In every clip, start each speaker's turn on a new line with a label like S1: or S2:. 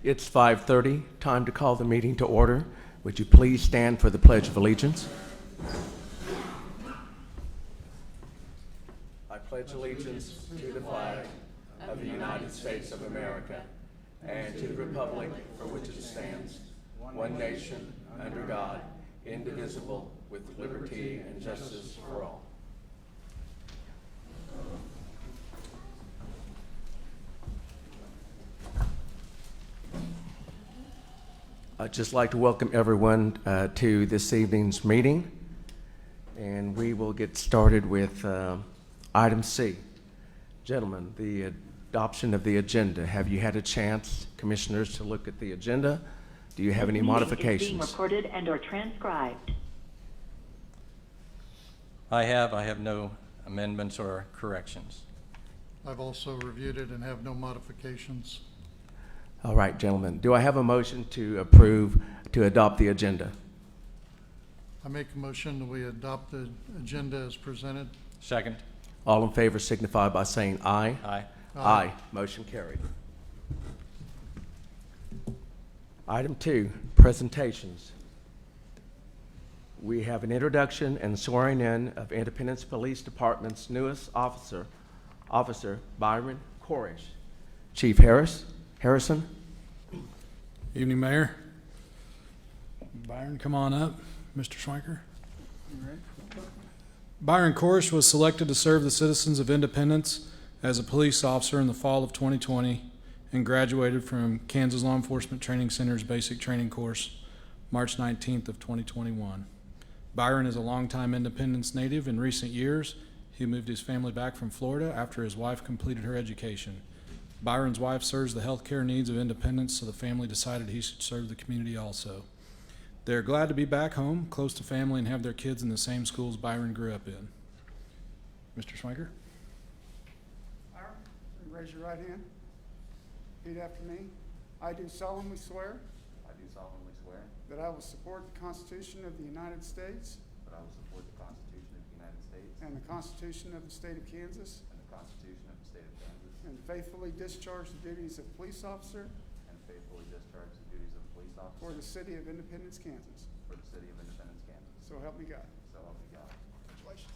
S1: It's 5:30, time to call the meeting to order. Would you please stand for the Pledge of Allegiance? I pledge allegiance to the flag of the United States of America and to the republic for which it stands, one nation, under God, indivisible, with liberty and justice for all. I'd just like to welcome everyone to this evening's meeting, and we will get started with item C. Gentlemen, the adoption of the agenda. Have you had a chance, commissioners, to look at the agenda? Do you have any modifications?
S2: This meeting is being recorded and/or transcribed.
S3: I have no amendments or corrections.
S4: I've also reviewed it and have no modifications.
S1: All right, gentlemen. Do I have a motion to approve to adopt the agenda?
S4: I make a motion that we adopt the agenda as presented.
S3: Second.
S1: All in favor signify by saying aye.
S3: Aye.
S1: Aye. Motion carried. Item 2, presentations. We have an introduction and swearing in of Independence Police Department's newest officer, Byron Koresh. Chief Harrison.
S5: Evening, Mayor. Byron, come on up. Mr. Schwenker. Byron Koresh was selected to serve the citizens of Independence as a police officer in the fall of 2020 and graduated from Kansas Law Enforcement Training Center's basic training course March 19th of 2021. Byron is a longtime Independence native. In recent years, he moved his family back from Florida after his wife completed her education. Byron's wife serves the health care needs of Independence, so the family decided he should serve the community also. They're glad to be back home, close to family, and have their kids in the same schools Byron grew up in. Mr. Schwenker?
S6: Byron, raise your right hand. Repeat after me. I do solemnly swear that I will support the Constitution of the United States and the Constitution of the State of Kansas and faithfully discharge the duties of police officer for the city of Independence, Kansas. So help me God. Congratulations.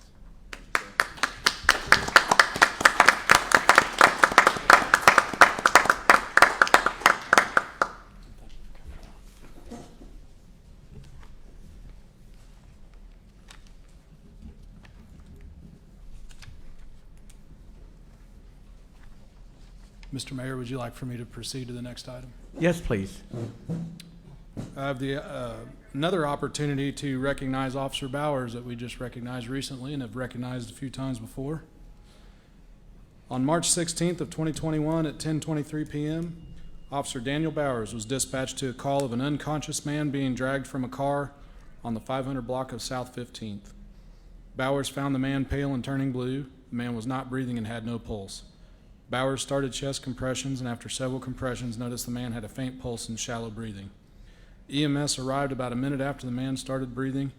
S5: Mr. Mayor, would you like for me to proceed to the next item?
S1: Yes, please.
S5: I have another opportunity to recognize Officer Bowers that we just recognized recently and have recognized a few times before. On March 16th of 2021 at 10:23 p.m., Officer Daniel Bowers was dispatched to a call of an unconscious man being dragged from a car on the 500 block of South 15th. Bowers found the man pale and turning blue. The man was not breathing and had no pulse. Bowers started chest compressions, and after several compressions, noticed the man had a faint pulse and shallow breathing. EMS arrived about a minute after the man started breathing,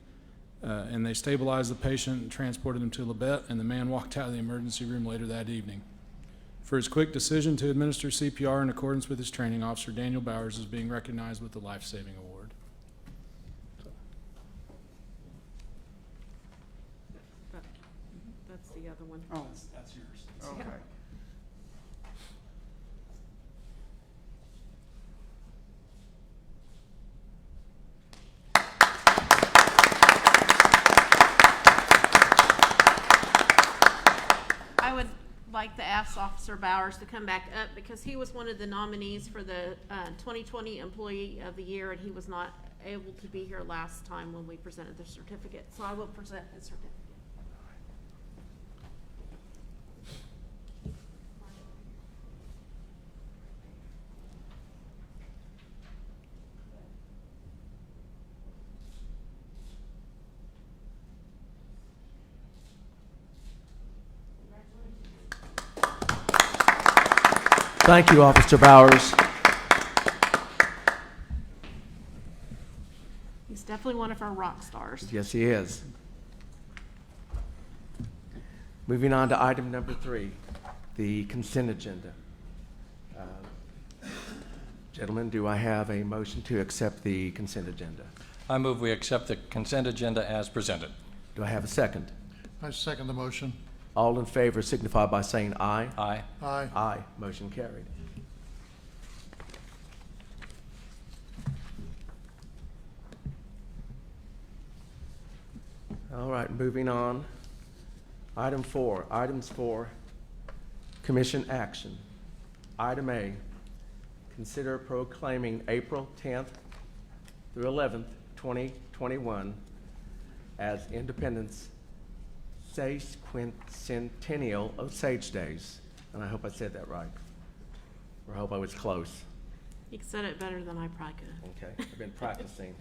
S5: and they stabilized the patient and transported him to Labette, and the man walked out of the emergency room later that evening. For his quick decision to administer CPR in accordance with his training, Officer Daniel Bowers is being recognized with the Life Saving Award.
S7: That's the other one.
S6: Oh,
S5: That's yours.
S6: okay.
S7: I would like to ask Officer Bowers to come back up because he was one of the nominees for the 2020 Employee of the Year, and he was not able to be here last time when we presented the certificate. So I will present the certificate.
S1: Thank you, Officer Bowers.
S7: He's definitely one of our rock stars.
S1: Yes, he is. Moving on to item number 3, the consent agenda. Gentlemen, do I have a motion to accept the consent agenda?
S3: I move we accept the consent agenda as presented.
S1: Do I have a second?
S4: I second the motion.
S1: All in favor signify by saying aye.
S3: Aye.
S4: Aye.
S1: Aye. Motion carried. All right, moving on. Items for commission action. Item A, consider proclaiming April 10th through 11th, 2021 as Independence Sesquicentennial Osage Days. And I hope I said that right. Or I hope I was close.
S7: You said it better than I probably could.
S1: Okay, I've been practicing.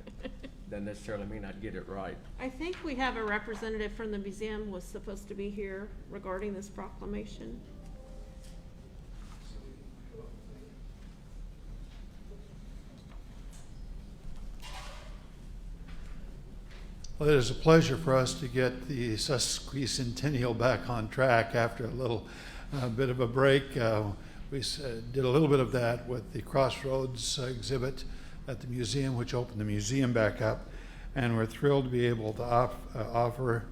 S1: Doesn't necessarily mean I'd get it right.
S7: I think we have a representative from the museum was supposed to be here regarding this proclamation.
S8: Well, it is a pleasure for us to get the Sesquicentennial back on track after a little bit of a break. We did a little bit of that with the Crossroads exhibit at the museum, which opened the museum back up. And we're thrilled to be able to offer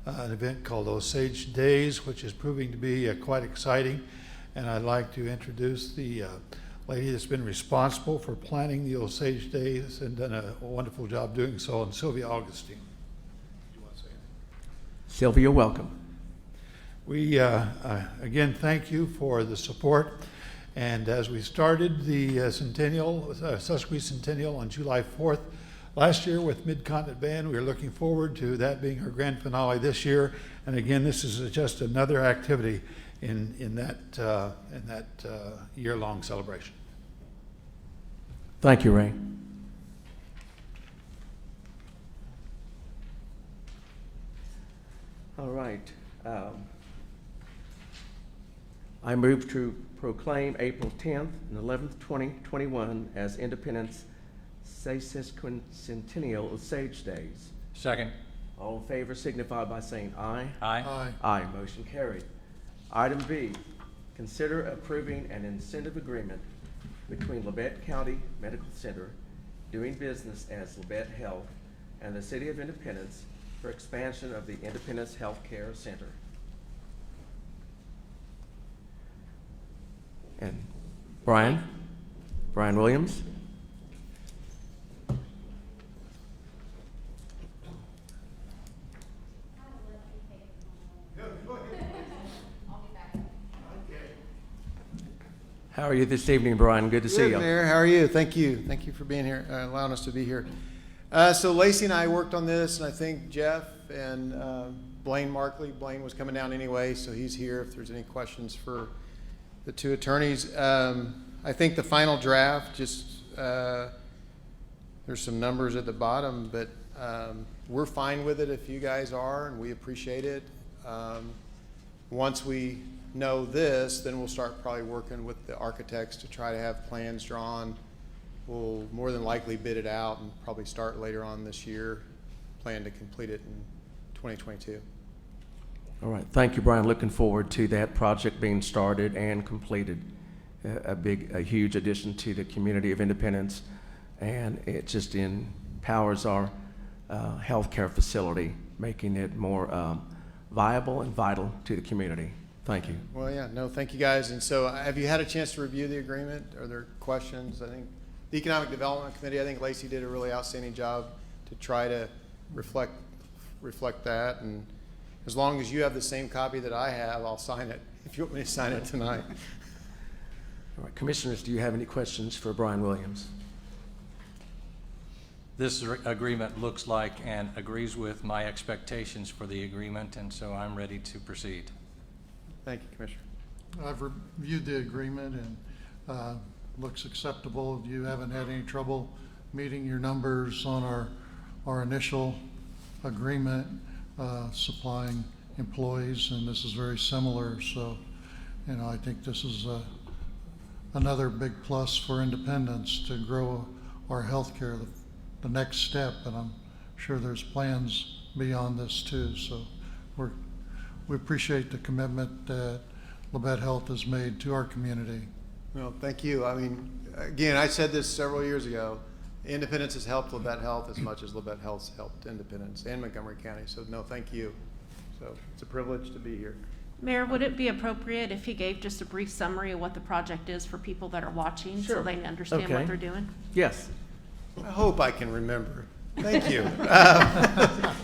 S8: an event called Osage Days, which is proving to be quite exciting. And I'd like to introduce the lady that's been responsible for planning the Osage Days and done a wonderful job doing so, and Sylvia Augustine.
S1: Sylvia, welcome.
S8: We, again, thank you for the support. And as we started the Sesquicentennial on July 4th last year with Mid-Continent Band, we are looking forward to that being our grand finale this year. And again, this is just another activity in that year-long celebration.
S1: Thank you, Ray. All right. I move to proclaim April 10th and 11th, 2021 as Independence Sesquicentennial Osage Days.
S3: Second.
S1: All in favor signify by saying aye.
S3: Aye.
S4: Aye.
S1: Aye. Motion carried. Item B, consider approving an incentive agreement between Labette County Medical Center, doing business as Labette Health, and the City of Independence for expansion of the Independence Healthcare Center. And Brian Williams. How are you this evening, Brian? Good to see you.
S9: Good, Mayor. How are you? Thank you. Thank you for being here, allowing us to be here. So Lacey and I worked on this, and I think Jeff and Blaine Markley. Blaine was coming down anyway, so he's here if there's any questions for the two attorneys. I think the final draft, just there's some numbers at the bottom, but we're fine with it if you guys are, and we appreciate it. Once we know this, then we'll start probably working with the architects to try to have plans drawn. We'll more than likely bid it out and probably start later on this year, plan to complete it in 2022.
S1: All right. Thank you, Brian. Looking forward to that project being started and completed. A huge addition to the community of Independence, and it just empowers our healthcare facility, making it more viable and vital to the community. Thank you.
S9: Well, yeah, no, thank you guys. And so have you had a chance to review the agreement? Are there questions? I think the Economic Development Committee, I think Lacey did a really outstanding job to try to reflect that. And as long as you have the same copy that I have, I'll sign it if you want me to sign it tonight.
S1: All right, Commissioners, do you have any questions for Brian Williams?
S3: This agreement looks like and agrees with my expectations for the agreement, and so I'm ready to proceed.
S9: Thank you, Commissioner.
S4: I've reviewed the agreement and looks acceptable. You haven't had any trouble meeting your numbers on our initial agreement, supplying employees, and this is very similar. So, I think this is another big plus for Independence to grow our healthcare, the next step, and I'm sure there's plans beyond this too. So we appreciate the commitment that Labette Health has made to our community.
S9: Well, thank you. I mean, again, I said this several years ago. Independence has helped Labette Health as much as Labette Health's helped Independence and Montgomery County. So, no, thank you. So, it's a privilege to be here.
S7: Mayor, would it be appropriate if he gave just a brief summary of what the project is for people that are watching so
S9: Sure.
S7: they understand
S1: Okay.
S7: what they're doing?
S1: Yes.
S9: I hope I can remember. Thank you.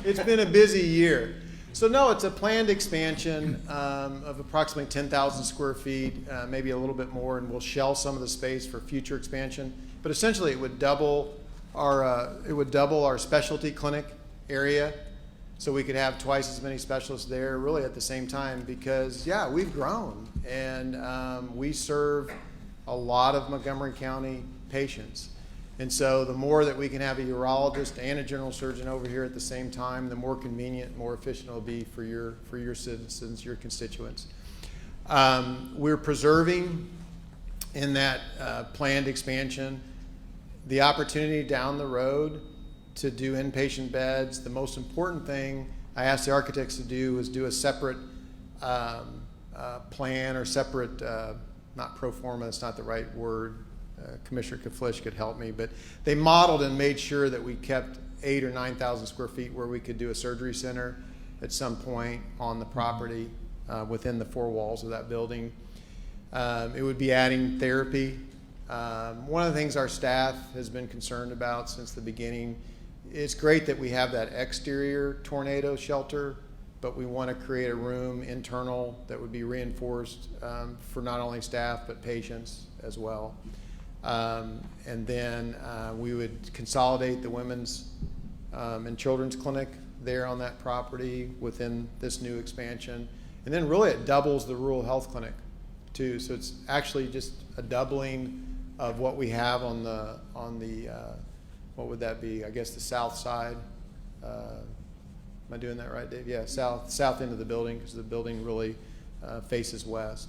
S9: It's been a busy year. So no, it's a planned expansion of approximately 10,000 square feet, maybe a little bit more, and we'll shell some of the space for future expansion. But essentially, it would double our specialty clinic area, so we could have twice as many specialists there, really at the same time. Because yeah, we've grown, and we serve a lot of Montgomery County patients. And so the more that we can have a urologist and a general surgeon over here at the same time, the more convenient, more efficient it'll be for your citizens, your constituents. We're preserving in that planned expansion the opportunity down the road to do inpatient beds. The most important thing I asked the architects to do was do a separate plan or separate, not pro forma, that's not the right word. Commissioner Kaflish could help me, but they modeled and made sure that we kept 8,000 or 9,000 square feet where we could do a surgery center at some point on the property within the four walls of that building. It would be adding therapy. One of the things our staff has been concerned about since the beginning, it's great that we have that exterior tornado shelter, but we want to create a room internal that would be reinforced for not only staff but patients as well. And then we would consolidate the women's and children's clinic there on that property within this new expansion. And then really it doubles the rural health clinic too. So it's actually just a doubling of what we have on the what would that be? I guess the south side. Am I doing that right, Dave? Yeah, south end of the building, because the building really faces west.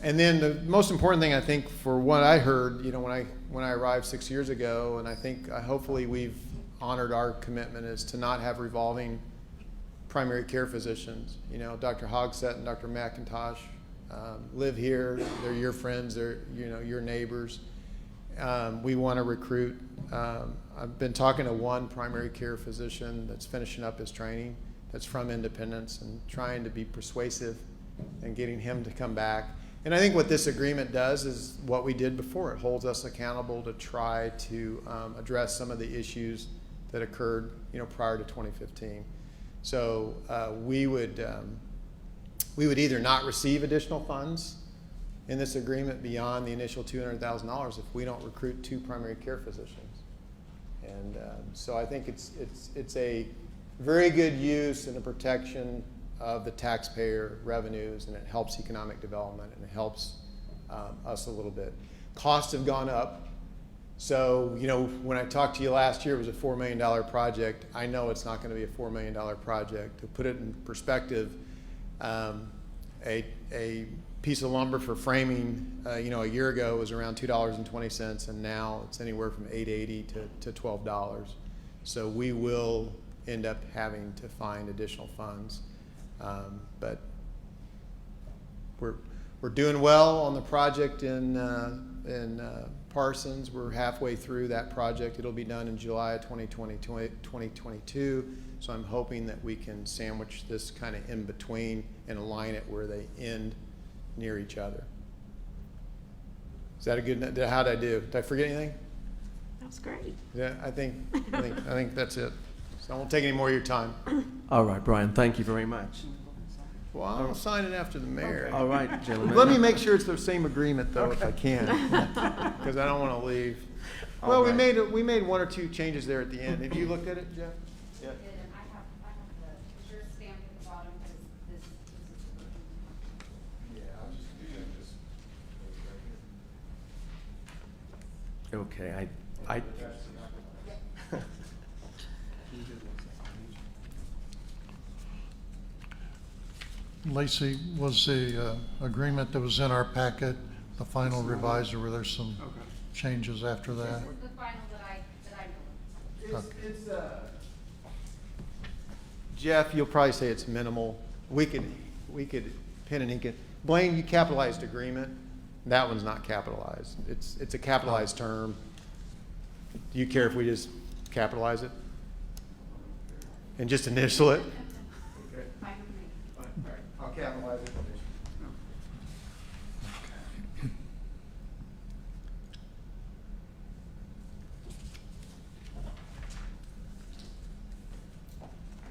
S9: And then the most important thing, I think, for what I heard, when I arrived 6 years ago, and I think hopefully we've honored our commitment, is to not have revolving primary care physicians. Dr. Hogsett and Dr. McIntosh live here. They're your friends. They're your neighbors. We want to recruit. I've been talking to one primary care physician that's finishing up his training, that's from Independence, and trying to be persuasive and getting him to come back. And I think what this agreement does is what we did before. It holds us accountable to try to address some of the issues that occurred, prior to 2015. So we would either not receive additional funds in this agreement beyond the initial $200,000 if we don't recruit 2 primary care physicians. And so I think it's a very good use and a protection of the taxpayer revenues, and it helps economic development, and it helps us a little bit. Costs have gone up. So, when I talked to you last year, it was a $4 million project. I know it's not going to be a $4 million project. To put it in perspective, a piece of lumber for framing, a year ago was around $2.20, and now it's anywhere from $8.80 to $12. So we will end up having to find additional funds. But we're doing well on the project in Parsons. We're halfway through that project. It'll be done in July of 2022. So I'm hoping that we can sandwich this kind of in between and align it where they end near each other. Is that a good? How did I do? Did I forget anything?
S7: That was great.
S9: Yeah, I think that's it. So I won't take any more of your time.
S1: All right, Brian, thank you very much.
S9: Well, I'll sign it after the mayor.
S1: All right, gentlemen.
S9: Let me make sure it's the same agreement, though, if I can, because I don't want to leave. Well,
S1: All right.
S9: we made 1 or 2 changes there at the end. Have you looked at it, Jeff? Yeah.
S10: And I have the sure stamp at the bottom, because this is.
S8: Yeah, I'll just do that, just right here.
S1: Okay, I
S4: Lacey, was the agreement that was in our packet, the final revised, or were there some changes after that?
S10: This is the final that I know.
S9: It's Jeff, you'll probably say it's minimal. We could pen and ink it. Blaine, you capitalized agreement. That one's not capitalized. It's a capitalized term. Do you care if we just capitalize it? And just initial it? Okay.
S10: Fine with me.
S9: All right, I'll capitalize it.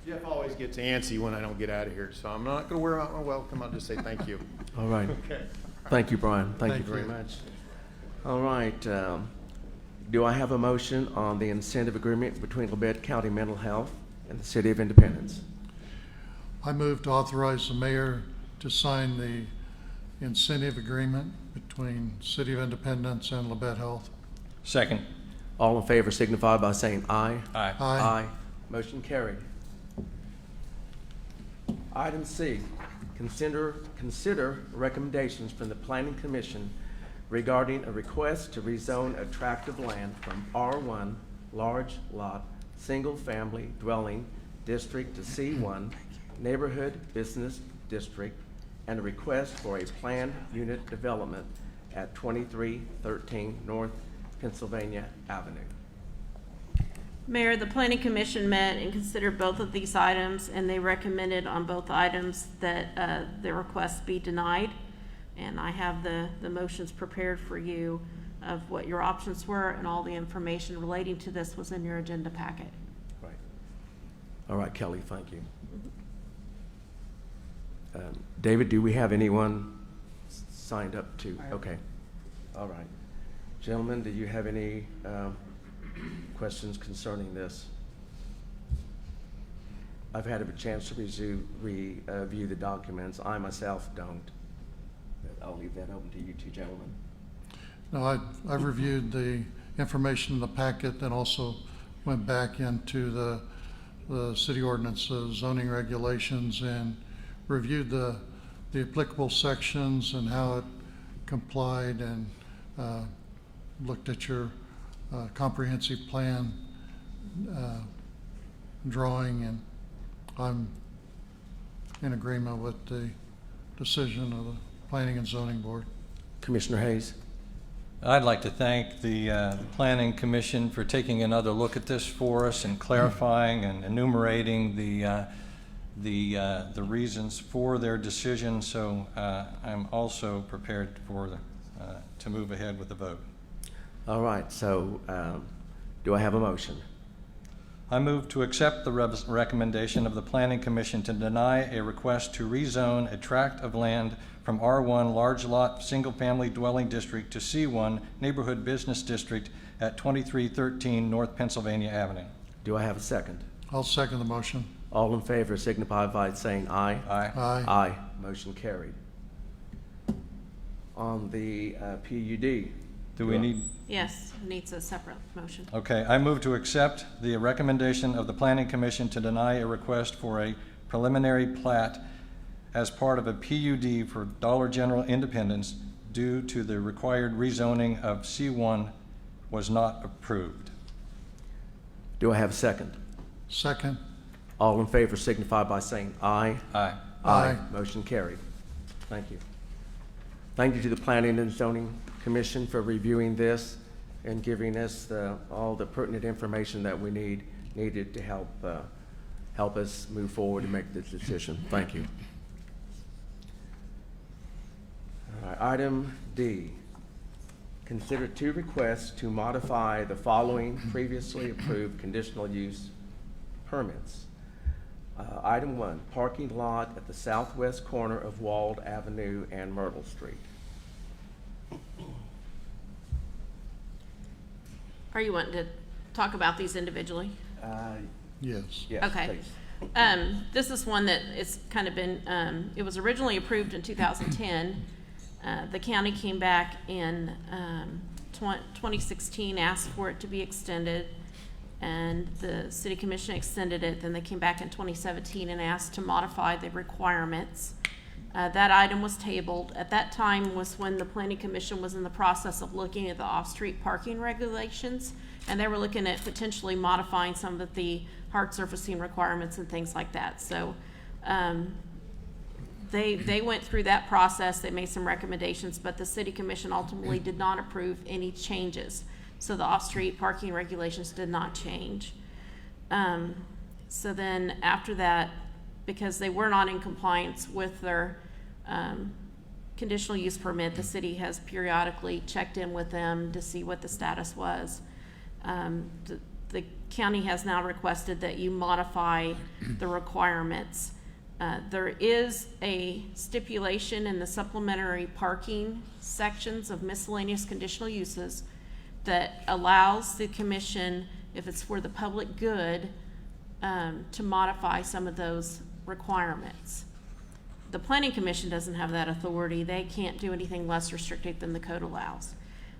S9: Jeff always gets antsy when I don't get out of here, so I'm not going to wear out my welcome. I'll just say thank you.
S1: All right.
S9: Okay.
S1: Thank you, Brian. Thank you
S4: Thank
S1: very
S4: you.
S1: much. All right. Do I have a motion on the incentive agreement between Labette County Mental Health and the City of Independence?
S4: I move to authorize the mayor to sign the incentive agreement between City of Independence and Labette Health.
S3: Second.
S1: All in favor signify by saying aye.
S3: Aye.
S4: Aye.
S1: Motion carried. Item C, consider recommendations from the Planning Commission regarding a request to rezone a tract of land from R1 large lot single family dwelling district to C1 neighborhood business district, and a request for a planned unit development at 2313 North Pennsylvania Avenue.
S7: Mayor, the Planning Commission met and considered both of these items, and they recommended on both items that the request be denied. And I have the motions prepared for you of what your options were, and all the information relating to this was in your agenda packet.
S1: Right. All right, Kelly, thank you. David, do we have anyone signed up to? Okay. All right. Gentlemen, do you have any questions concerning this? I've had a chance to review the documents. I myself don't. But I'll leave that open to you two gentlemen.
S4: No, I've reviewed the information in the packet and also went back into the city ordinances, zoning regulations, and reviewed the applicable sections and how it complied, and looked at your comprehensive plan drawing, and I'm in agreement with the decision of the Planning and Zoning Board.
S1: Commissioner Hayes?
S3: I'd like to thank the Planning Commission for taking another look at this for us and clarifying and enumerating the reasons for their decision. So I'm also prepared to move ahead with the vote.
S1: All right, so do I have a motion?
S3: I move to accept the recommendation of the Planning Commission to deny a request to rezone a tract of land from R1 large lot single family dwelling district to C1 neighborhood business district at 2313 North Pennsylvania Avenue.
S1: Do I have a second?
S4: I'll second the motion.
S1: All in favor signify by saying aye.
S3: Aye.
S4: Aye.
S1: Aye. Motion carried. On the PUD.
S3: Do we need?
S7: Yes, it needs a separate motion.
S3: Okay, I move to accept the recommendation of the Planning Commission to deny a request for a preliminary plat as part of a PUD for Dollar General Independence due to the required rezoning of C1 was not approved.
S1: Do I have a second?
S4: Second.
S1: All in favor signify by saying aye.
S3: Aye.
S4: Aye.
S1: Motion carried. Thank you. Thank you to the Planning and Zoning Commission for reviewing this and giving us all the pertinent information that we needed to help us move forward and make this decision. Thank you. All right, item D. Consider two requests to modify the following previously approved conditional use permits. Item 1, parking lot at the southwest corner of Wald Avenue and Myrtle Street.
S7: Are you wanting to talk about these individually?
S4: Yes.
S1: Yes,
S7: Okay.
S1: please.
S7: This is one that it's kind of been, it was originally approved in 2010. The county came back in 2016, asked for it to be extended, and the city commission extended it. Then they came back in 2017 and asked to modify the requirements. That item was tabled. At that time was when the planning commission was in the process of looking at the off-street parking regulations, and they were looking at potentially modifying some of the hard surfacing requirements and things like that. So they went through that process, they made some recommendations, but the city commission ultimately did not approve any changes. So the off-street parking regulations did not change. So then after that, because they were not in compliance with their conditional use permit, the city has periodically checked in with them to see what the status was. The county has now requested that you modify the requirements. There is a stipulation in the supplementary parking sections of miscellaneous conditional uses that allows the commission, if it's for the public good, to modify some of those requirements. The planning commission doesn't have that authority. They can't do anything less restrictive than the code allows.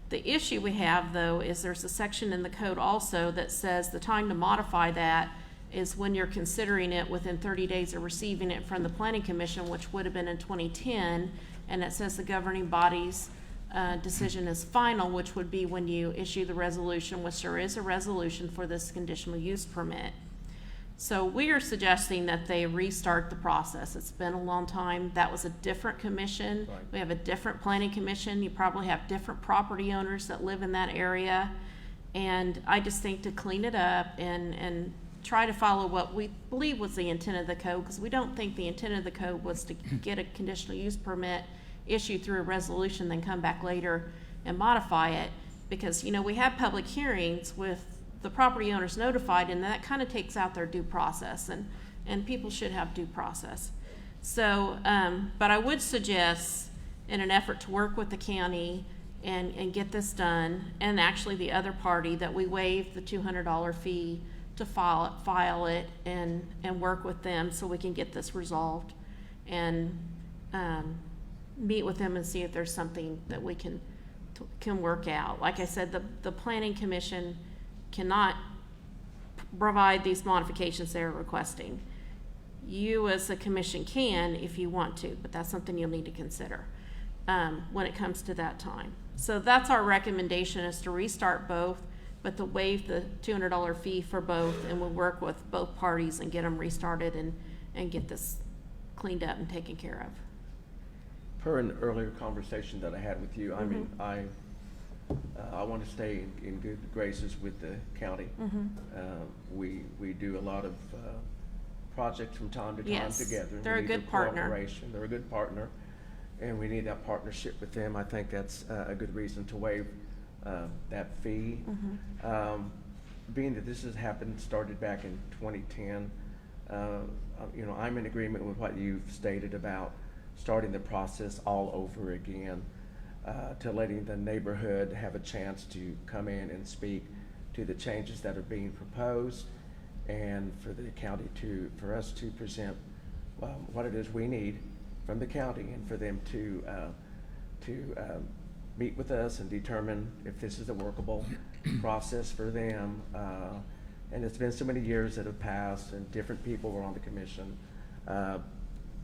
S7: The issue we have, though, is there's a section in the code also that says the time to modify that is when you're considering it within 30 days of receiving it from the planning commission, which would have been in 2010, and it says the governing body's decision is final, which would be when you issue the resolution, which there is a resolution for this conditional use permit. So we are suggesting that they restart the process. It's been a long time. That was a different commission.
S1: Right.
S7: We have a different planning commission. You probably have different property owners that live in that area. And I just think to clean it up and try to follow what we believe was the intent of the code, because we don't think the intent of the code was to get a conditional use permit issued through a resolution, then come back later and modify it. Because, you know, we have public hearings with the property owners notified, and that kind of takes out their due process, and people should have due process. So, but I would suggest, in an effort to work with the county and get this done, and actually the other party, that we waive the $200 fee to file it and work with them so we can get this resolved, and meet with them and see if there's something that we can work out. Like I said, the planning commission cannot provide these modifications they're requesting. You as a commission can if you want to, but that's something you'll need to consider when it comes to that time. So that's our recommendation, is to restart both, but to waive the $200 fee for both, and we'll work with both parties and get them restarted and get this cleaned up and taken care of.
S1: Per an earlier conversation that I had with you, I mean, I want to stay in good graces with the county. We do a lot of projects from time to time
S7: Yes,
S1: together. and
S7: they're
S1: we
S7: a
S1: need
S7: good
S1: their
S7: partner.
S1: cooperation. They're a good partner, and we need that partnership with them. I think that's a good reason to waive that fee. Being that this has started back in 2010, you know, I'm in agreement with what you've stated about starting the process all over again. To letting the neighborhood have a chance to come in and speak to the changes that are being proposed, and for the county for us to present what it is we need from the county, and for them to meet with us and determine if this is a workable process for them. And it's been so many years that have passed, and different people were on the commission.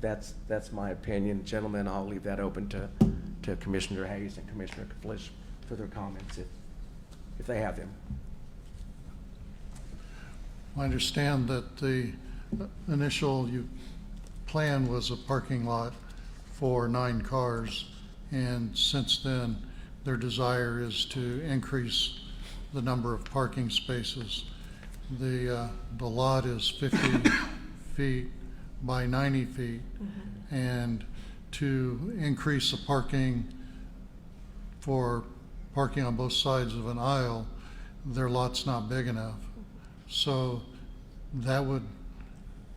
S1: That's my opinion. Gentlemen, I'll leave that open to Commissioner Hayes and Commissioner Flish for their comments if they have them.
S4: I understand that the initial plan was a parking lot for 9 cars, and since then their desire is to increase the number of parking spaces. The lot is 50 feet by 90 feet, and to increase the parking for parking on both sides of an aisle, their lot's not big enough. So that would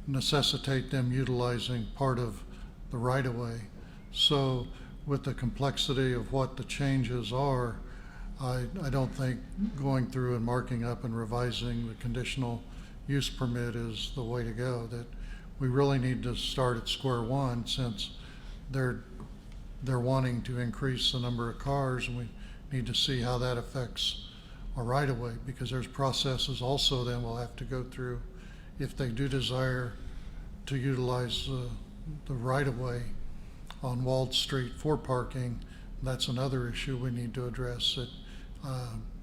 S4: necessitate them utilizing part of the right-of-way. So with the complexity of what the changes are, I don't think going through and marking up and revising the conditional use permit is the way to go. That we really need to start at square one, since they're wanting to increase the number of cars, and we need to see how that affects our right-of-way, because there's processes also then we'll have to go through if they do desire to utilize the right-of-way on Wald Street for parking. That's another issue we need to address. It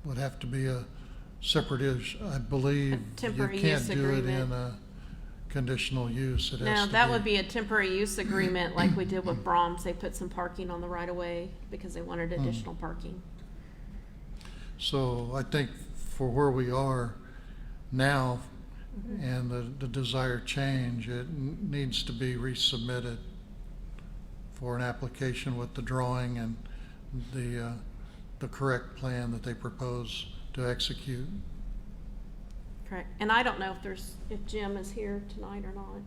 S4: would have to be a separate issue. I believe you
S7: temporary
S4: can't
S7: use
S4: do it
S7: agreement.
S4: conditional use. It has
S7: No,
S4: to
S7: that would be a temporary use agreement like we did with Brahms. They put some parking on the right of way because they wanted additional parking.
S4: So I think for where we are now and the desired change, it needs to be resubmitted for an application with the drawing and the correct plan that they propose to execute.
S7: Correct. And I don't know if Jim is here tonight or not.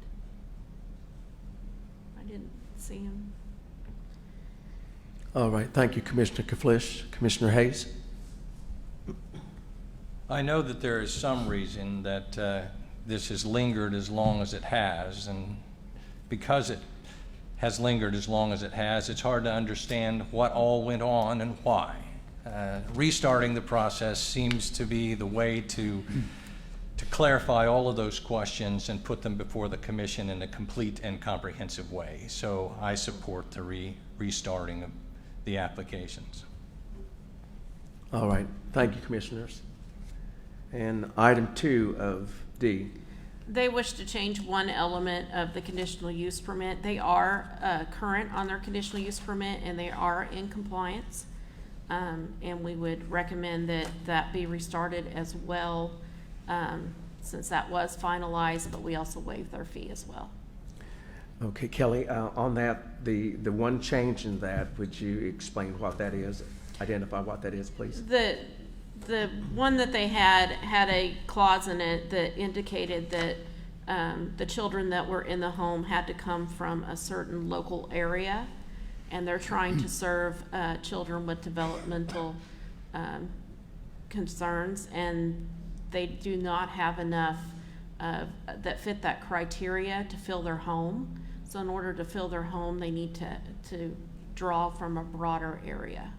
S7: I didn't see him.
S1: All right, thank you, Commissioner Kaflish. Commissioner Hayes?
S3: I know that there is some reason that this has lingered as long as it has, and because it has lingered as long as it has, it's hard to understand what all went on and why. Restarting the process seems to be the way to clarify all of those questions and put them before the commission in a complete and comprehensive way. So I support the restarting of the applications.
S1: All right, thank you, Commissioners. And item 2 of D.
S7: They wish to change one element of the conditional use permit. They are current on their conditional use permit and they are in compliance. And we would recommend that that be restarted as well, since that was finalized, but we also waived their fee as well.
S1: Okay, Kelly, on that, the one change in that, would you explain what that is? Identify what that is, please.
S7: The one that they had a clause in it that indicated that the children that were in the home had to come from a certain local area, and they're trying to serve children with developmental concerns, and they do not have enough that fit that criteria to fill their home. So in order to fill their home, they need to draw from a broader area.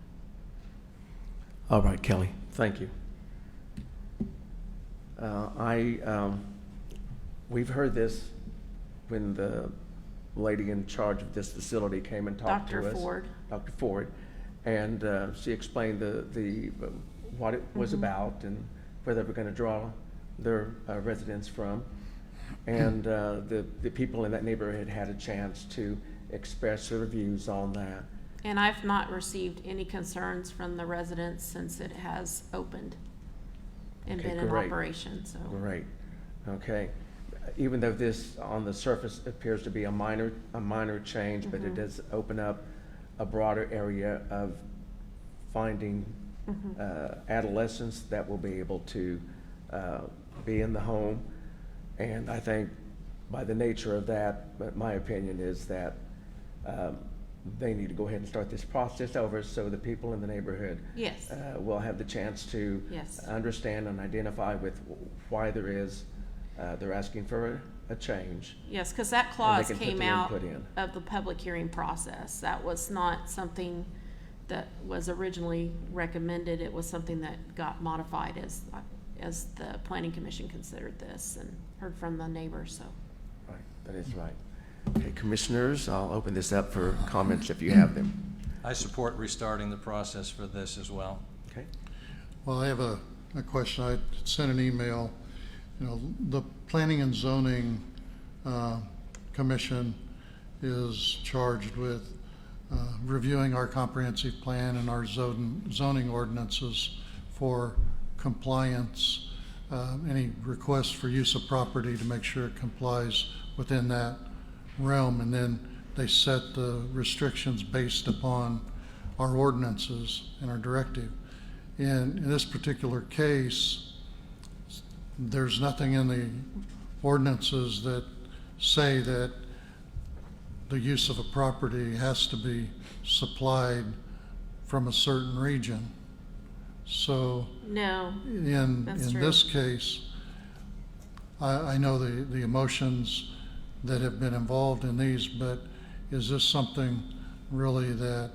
S1: All right, Kelly, thank you. We've heard this when the lady in charge of this facility came and talked to us.
S7: Dr. Ford.
S1: Dr. Ford, and she explained the what it was about and where they were going to draw their residents from, and the people in that neighborhood had a chance to express their views on that.
S7: And I've not received any concerns from the residents since it has opened and
S1: Okay,
S7: been in
S1: great.
S7: operation, so.
S1: Great. Okay. Even though this on the surface appears to be a minor change, but it does open up a broader area of finding adolescents that will be able to be in the home. And I think by the nature of that, but my opinion is that they need to go ahead and start this process over so the people in the neighborhood
S7: Yes.
S1: will have the chance to
S7: Yes.
S1: understand and identify with why they're asking for a change.
S7: Yes, because that clause
S1: can put
S7: came
S1: their
S7: out
S1: input in.
S7: of the public hearing process. That was not something that was originally recommended. It was something that got modified as the planning commission considered this and heard from the neighbors, so.
S1: Right, that is right. Okay, commissioners, I'll open this up for comments if you have them.
S3: I support restarting the process for this as well.
S1: Okay.
S4: Well, I have a question. I sent an email. You know, the Planning and Zoning Commission is charged with reviewing our comprehensive plan and our zoning ordinances for compliance, any requests for use of property to make sure it complies within that realm, and then they set the restrictions based upon our ordinances and our directive. In this particular case, there's nothing in the ordinances that say that the use of a property has to be supplied from a certain region. So
S7: No,
S4: in
S7: That's true.
S4: this case, I know the emotions that have been involved in these, but is this something really that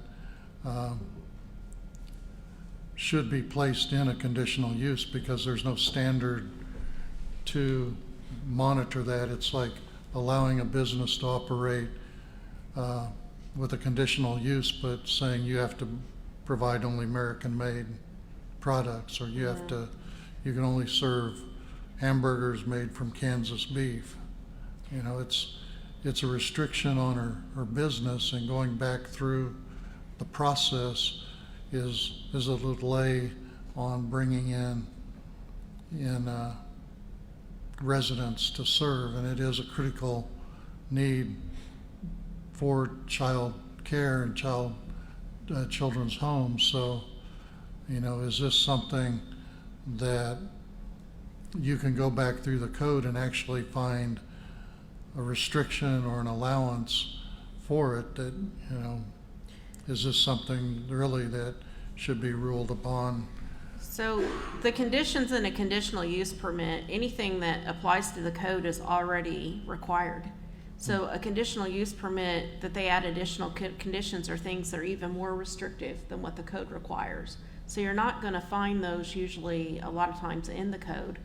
S4: should be placed in a conditional use, because there's no standard to monitor that? It's like allowing a business to operate with a conditional use, but saying you have to provide only American-made products, or you have to, you can only serve hamburgers made from Kansas beef. You know, it's a restriction on her business, and going back through the process is a delay on bringing in residents to serve, and it is a critical need for child care and children's homes. So, you know, is this something that you can go back through the code and actually find a restriction or an allowance for it? That, you know, is this something really that should be ruled upon?
S7: So the conditions in a conditional use permit, anything that applies to the code is already required. So a conditional use permit that they add additional conditions are things that are even more restrictive than what the code requires. So you're not going to find those usually a lot of times in the code.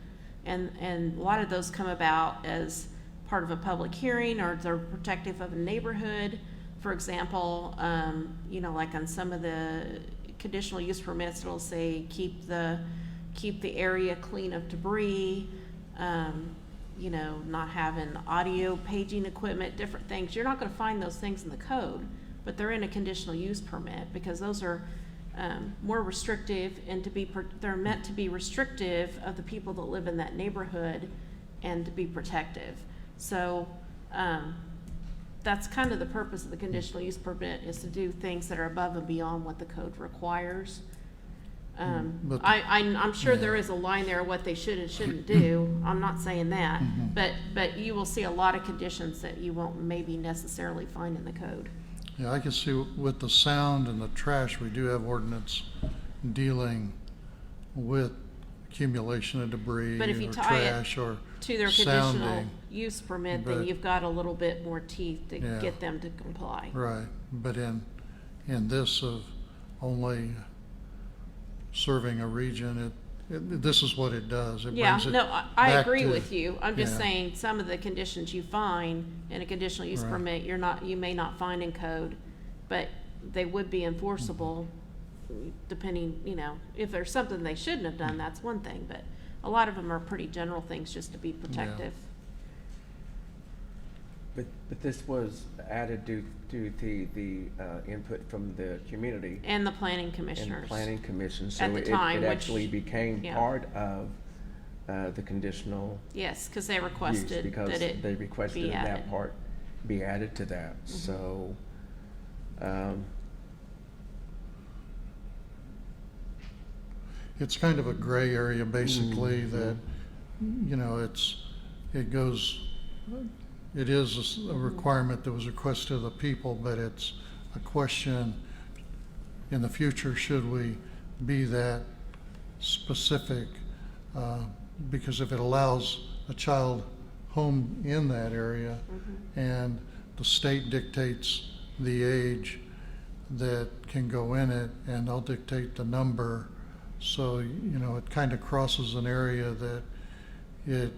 S7: And a lot of those come about as part of a public hearing, or they're protective of a neighborhood. For example, you know, like on some of the conditional use permits, it'll say keep the area clean of debris, you know, not having audio paging equipment, different things. You're not going to find those things in the code, but they're in a conditional use permit because those are more restrictive, and they're meant to be restrictive of the people that live in that neighborhood and to be protective. So that's kind of the purpose of the conditional use permit, is to do things that are above and beyond what the code requires.
S4: But-
S7: I'm sure there is a line there of what they should and shouldn't do. I'm not saying that, but you will see a lot of conditions that you won't maybe necessarily find in the code.
S4: Yeah, I can see with the sound and the trash, we do have ordinance dealing with accumulation of debris
S7: But if you
S4: or
S7: tie it
S4: trash or
S7: to their conditional
S4: sounding.
S7: use permit, then
S4: But-
S7: you've got a little bit more teeth to
S4: Yeah.
S7: get them to comply.
S4: Right, but in this of only serving a region, this is what it does. It
S7: Yeah,
S4: brings it
S7: no, I
S4: back
S7: agree
S4: to-
S7: with you. I'm just
S4: yeah.
S7: saying some of the conditions you find in a conditional use
S4: Right.
S7: permit, you may not find in code, but they would be enforceable depending, you know, if there's something they shouldn't have done, that's one thing, but a lot of them are pretty general things just to be protective.
S1: But this was added due to the input from the community
S7: And the planning
S1: and
S7: commissioners.
S1: the planning commission. So
S7: At the time,
S1: it
S7: which-
S1: actually became
S7: yeah.
S1: part of the conditional
S7: Yes, because they
S1: use,
S7: requested
S1: because
S7: that it
S1: they requested
S7: be
S1: that
S7: added.
S1: part be added to that. So,
S4: It's kind of a gray area, basically, that, you know, it is a requirement that was requested of the people, but it's a question in the future, should we be that specific? Because if it allows a child home in that area and the state dictates the age that can go in it, and they'll dictate the number. So, you know, it kind of crosses an area that it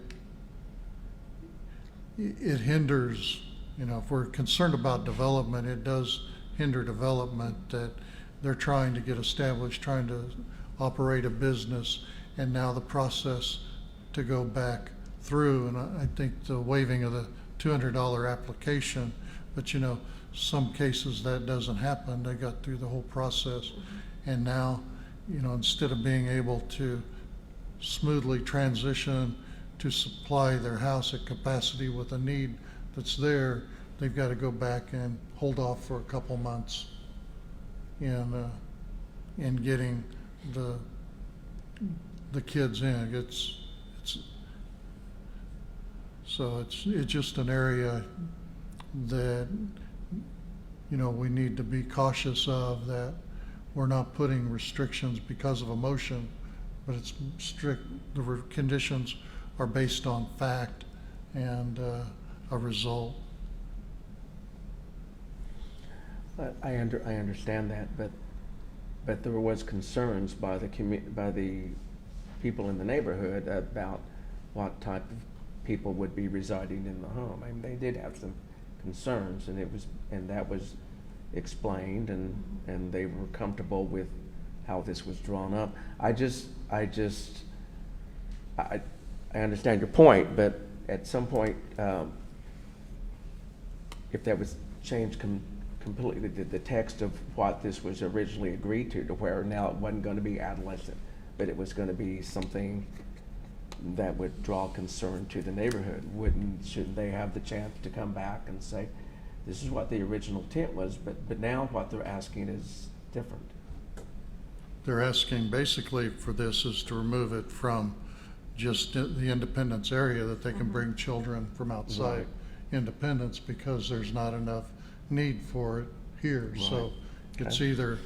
S4: hinders, you know, if we're concerned about development, it does hinder development, that they're trying to get established, trying to operate a business, and now the process to go back through. And I think the waiving of the $200 application, but you know, some cases that doesn't happen. They got through the whole process, and now, you know, instead of being able to smoothly transition to supply their house at capacity with a need that's there, they've got to go back and hold off for a couple months in getting the kids in. It's just an area that, you know, we need to be cautious of, that we're not putting restrictions because of emotion, but it's strict. The conditions are based on fact and a result.
S1: I understand that, but there was concerns by the people in the neighborhood about what type of people would be residing in the home. I mean, they did have some concerns, and that was explained, and they were comfortable with how this was drawn up. I understand your point, but at some point, if that was changed completely, the text of what this was originally agreed to where now it wasn't going to be adolescent, but it was going to be something that would draw concern to the neighborhood. Shouldn't they have the chance to come back and say, this is what the original intent was, but now what they're asking is different?
S4: They're asking basically for this is to remove it from just the Independence area, that they can bring children from outside
S1: Right.
S4: Independence because there's not enough need for it here. So it's
S1: Okay.
S4: either,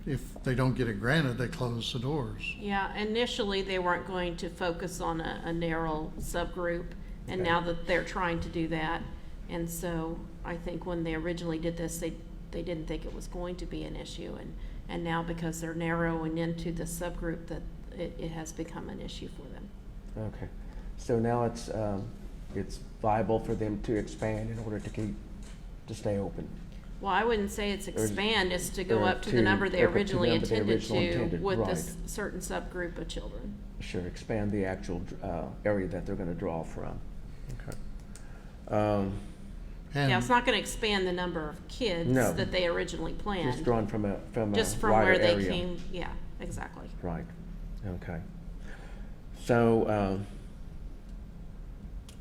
S4: if they don't get it granted, they close the doors.
S7: Yeah, initially, they weren't going to focus on a narrow subgroup, and now that they're trying to do that, and so I think when they originally did this, they didn't think it was going to be an issue, and now because they're narrowing into the subgroup, that it has become an issue for them.
S1: Okay, so now it's viable for them to expand in order to stay open.
S7: Well, I wouldn't say it's expand, it's to go
S1: or
S7: up to the
S1: to-
S7: number they
S1: up to the
S7: originally
S1: number they
S7: intended
S1: originally
S7: to
S1: intended,
S7: with
S1: right.
S7: this certain subgroup of children.
S1: Sure, expand the actual area that they're going to draw from. Okay.
S4: And
S7: Yeah, it's not gonna expand the number of kids
S1: No.
S7: that they originally planned.
S1: Just drawn from a
S7: Just from
S1: wider
S7: where they
S1: area.
S7: came, yeah, exactly.
S1: Right, okay. So,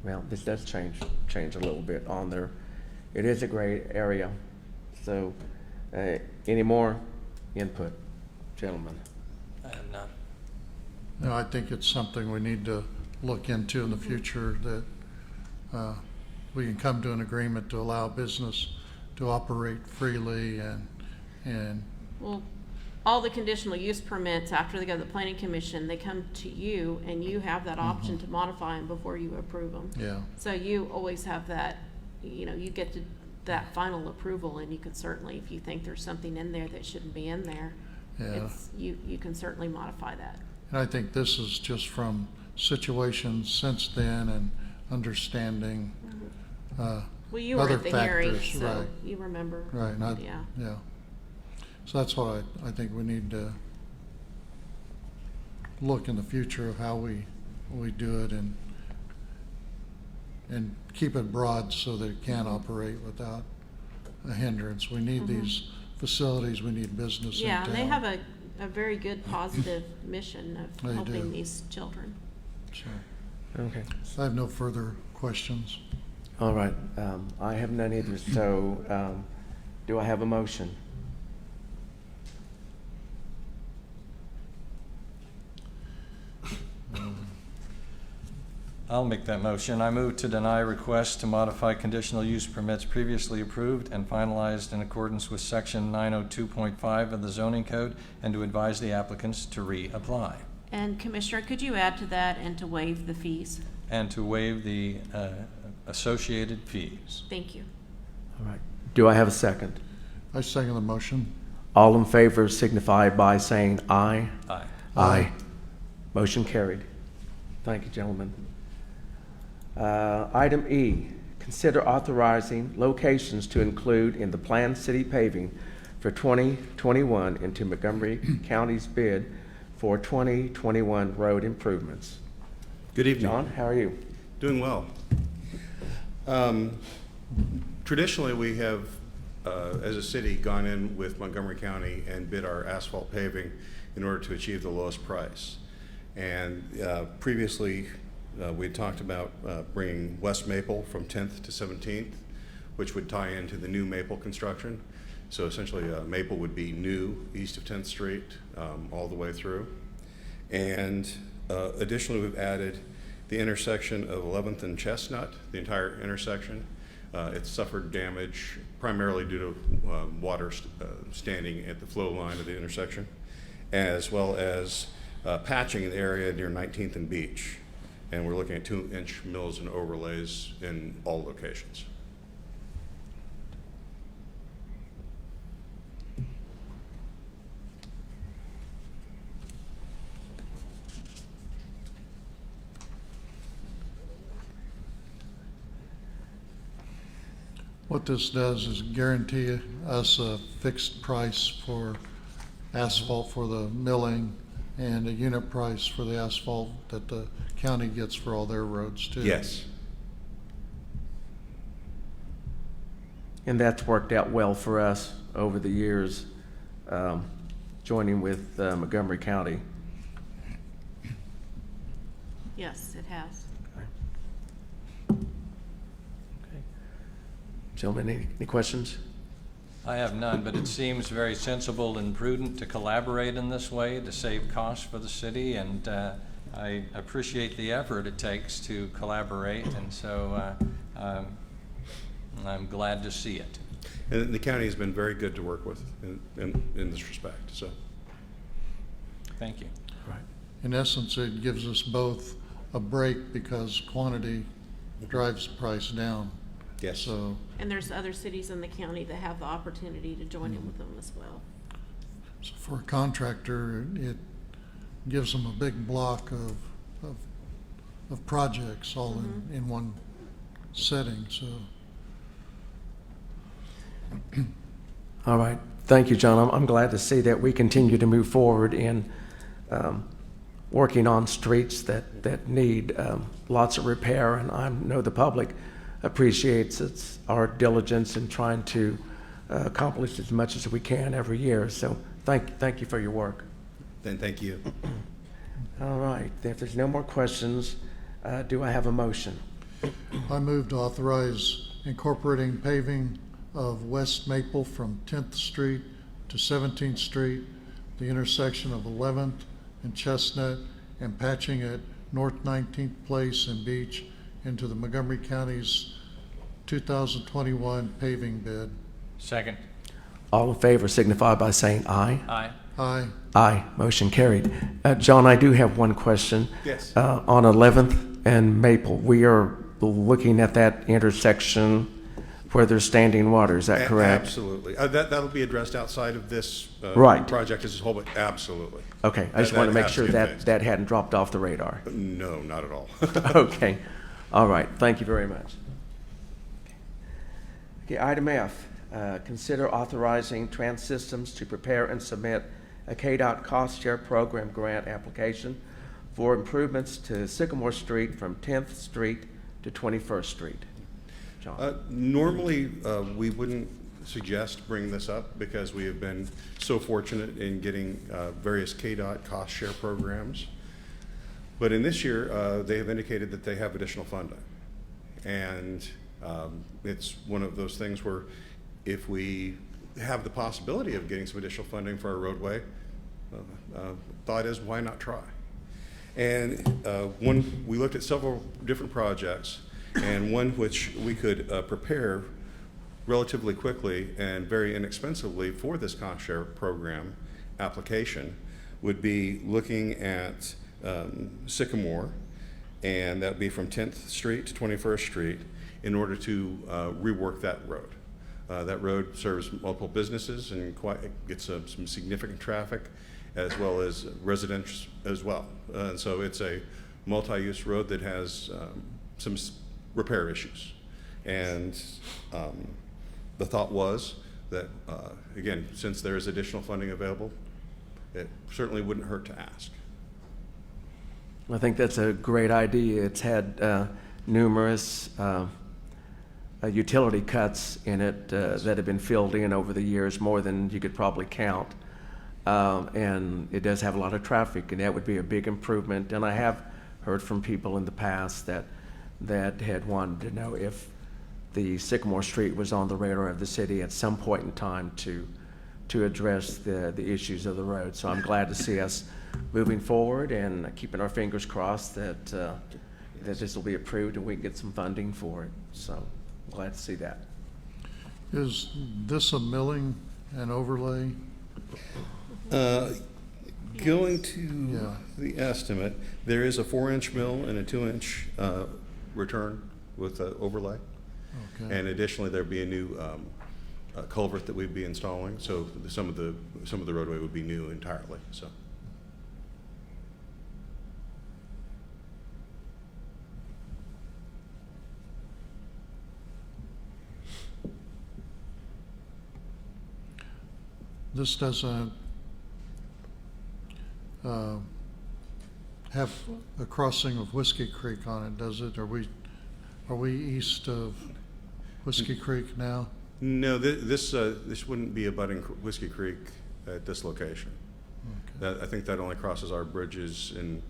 S1: well, this does change a little bit on there. It is a gray area. So, any more input, gentlemen?
S3: I have none.
S4: No, I think it's something we need to look into in the future, that we can come to an agreement to allow business to operate freely and
S7: Well, all the conditional use permits, after they go to the planning commission, they come to you, and you have that option to modify them before you approve them.
S4: yeah.
S7: So you always have that, you get to that final approval, and you can certainly, if you think there's something in there that shouldn't be in there,
S4: Yeah.
S7: you can certainly modify that.
S4: And I think this is just from situations since then and understanding
S7: Well, you were
S4: other
S7: at the hearing,
S4: factors,
S7: so
S4: right.
S7: you remember.
S4: Right, and
S7: Yeah.
S4: yeah. So that's what I think we need to look in the future of how we do it and keep it broad so that it can operate without a hindrance. We need these facilities, we need business in
S7: Yeah,
S4: town.
S7: and they have a very good, positive mission of
S4: They
S7: helping
S4: do.
S7: these children.
S4: So,
S1: Okay.
S4: I have no further questions.
S1: All right, I have none either, so do I have a motion?
S3: I'll make that motion. I move to deny requests to modify conditional use permits previously approved and finalized in accordance with section 902.5 of the zoning code, and to advise the applicants to reapply,
S7: And Commissioner, could you add to that and to waive the fees?
S3: and to waive the associated fees.
S7: Thank you.
S1: All right, do I have a second?
S4: I second the motion.
S1: All in favor signify by saying aye.
S3: Aye.
S1: Aye. Motion carried. Thank you, gentlemen. Item E, consider authorizing locations to include in the planned city paving for 2021 into Montgomery County's bid for 2021 road improvements.
S11: Good evening.
S1: John, how are you?
S11: Doing well. Traditionally, we have, as a city, gone in with Montgomery County and bid our asphalt paving in order to achieve the lowest price. And previously, we had talked about bringing West Maple from 10th to 17th, which would tie into the new Maple construction. So essentially, Maple would be new east of 10th Street all the way through. And additionally, we've added the intersection of 11th and Chestnut, the entire intersection. It's suffered damage primarily due to water standing at the flow line of the intersection, as well as patching in the area near 19th and Beach. And we're looking at 2-inch mills and overlays in all locations.
S4: What this does is guarantee us a fixed price for asphalt for the milling and a unit price for the asphalt that the county gets for all their roads too.
S11: Yes.
S1: And that's worked out well for us over the years, joining with Montgomery County.
S7: Yes, it has.
S1: Okay. Gentlemen, any questions?
S3: I have none, but it seems very sensible and prudent to collaborate in this way to save costs for the city, and I appreciate the effort it takes to collaborate, and so I'm glad to see it.
S11: And the county has been very good to work with in this respect, so.
S3: Thank you.
S1: Right.
S4: In essence, it gives us both a break because quantity drives the price down.
S11: Yes.
S4: So,
S7: And there's other cities in the county that have the opportunity to join in with them as well.
S4: so for a contractor, it gives them a big block of projects all in one setting, so.
S1: All right. Thank you, John. I'm glad to see that we continue to move forward in working on streets that need lots of repair, and I know the public appreciates our diligence in trying to accomplish as much as we can every year. So thank you for your work.
S11: Then thank you.
S1: All right. If there's no more questions, do I have a motion?
S4: I move to authorize incorporating paving of West Maple from 10th Street to 17th Street, the intersection of 11th and Chestnut, and patching at North 19th Place and Beach into the Montgomery County's 2021 paving bid.
S3: Second.
S1: All in favor signify by saying aye.
S3: Aye.
S4: Aye.
S1: Aye. Motion carried. John, I do have one question.
S11: Yes.
S1: On 11th and Maple, we are looking at that intersection where there's standing water. Is that correct?
S11: Absolutely. That'll be addressed outside of this
S1: Right.
S11: project as a whole, but absolutely.
S1: Okay. I just want to make
S11: has
S1: sure
S11: get
S1: that
S11: fixed.
S1: that hadn't dropped off the radar.
S11: No, not at all.
S1: Okay. All right. Thank you very much. Okay, item F, consider authorizing Trans Systems to prepare and submit a KDOT cost share program grant application for improvements to Sycamore Street from 10th Street to 21st Street. John?
S11: Normally, we wouldn't suggest bringing this up because we have been so fortunate in getting various KDOT cost share programs. But in this year, they have indicated that they have additional funding. And it's one of those things where if we have the possibility of getting some additional funding for our roadway, thought is, why not try? And we looked at several different projects, and one which we could prepare relatively quickly and very inexpensively for this cost share program application would be looking at Sycamore, and that would be from 10th Street to 21st Street in order to rework that road. That road serves multiple businesses and gets some significant traffic, as well as residents as well. And so it's a multi-use road that has some repair issues. And the thought was that, again, since there is additional funding available, it certainly wouldn't hurt to ask.
S1: I think that's a great idea. It's had numerous utility cuts in it that have been filled in over the years, more than you could probably count. And it does have a lot of traffic, and that would be a big improvement. And I have heard from people in the past that had wanted to know if the Sycamore Street was on the radar of the city at some point in time to address the issues of the road. So I'm glad to see us moving forward and keeping our fingers crossed that this will be approved and we can get some funding for it. So I'm glad to see that.
S4: Is this a milling and overlay?
S11: Going to the estimate, there is a 4-inch mill and a 2-inch return with overlay.
S4: Okay.
S11: And additionally, there'd be a new culvert that we'd be installing. So some of the roadway would be new entirely. So.
S4: This doesn't have a crossing of Whiskey Creek on it, does it? Are we east of Whiskey Creek now?
S11: No, this wouldn't be abutting Whiskey Creek at this location. I think that only crosses our bridges in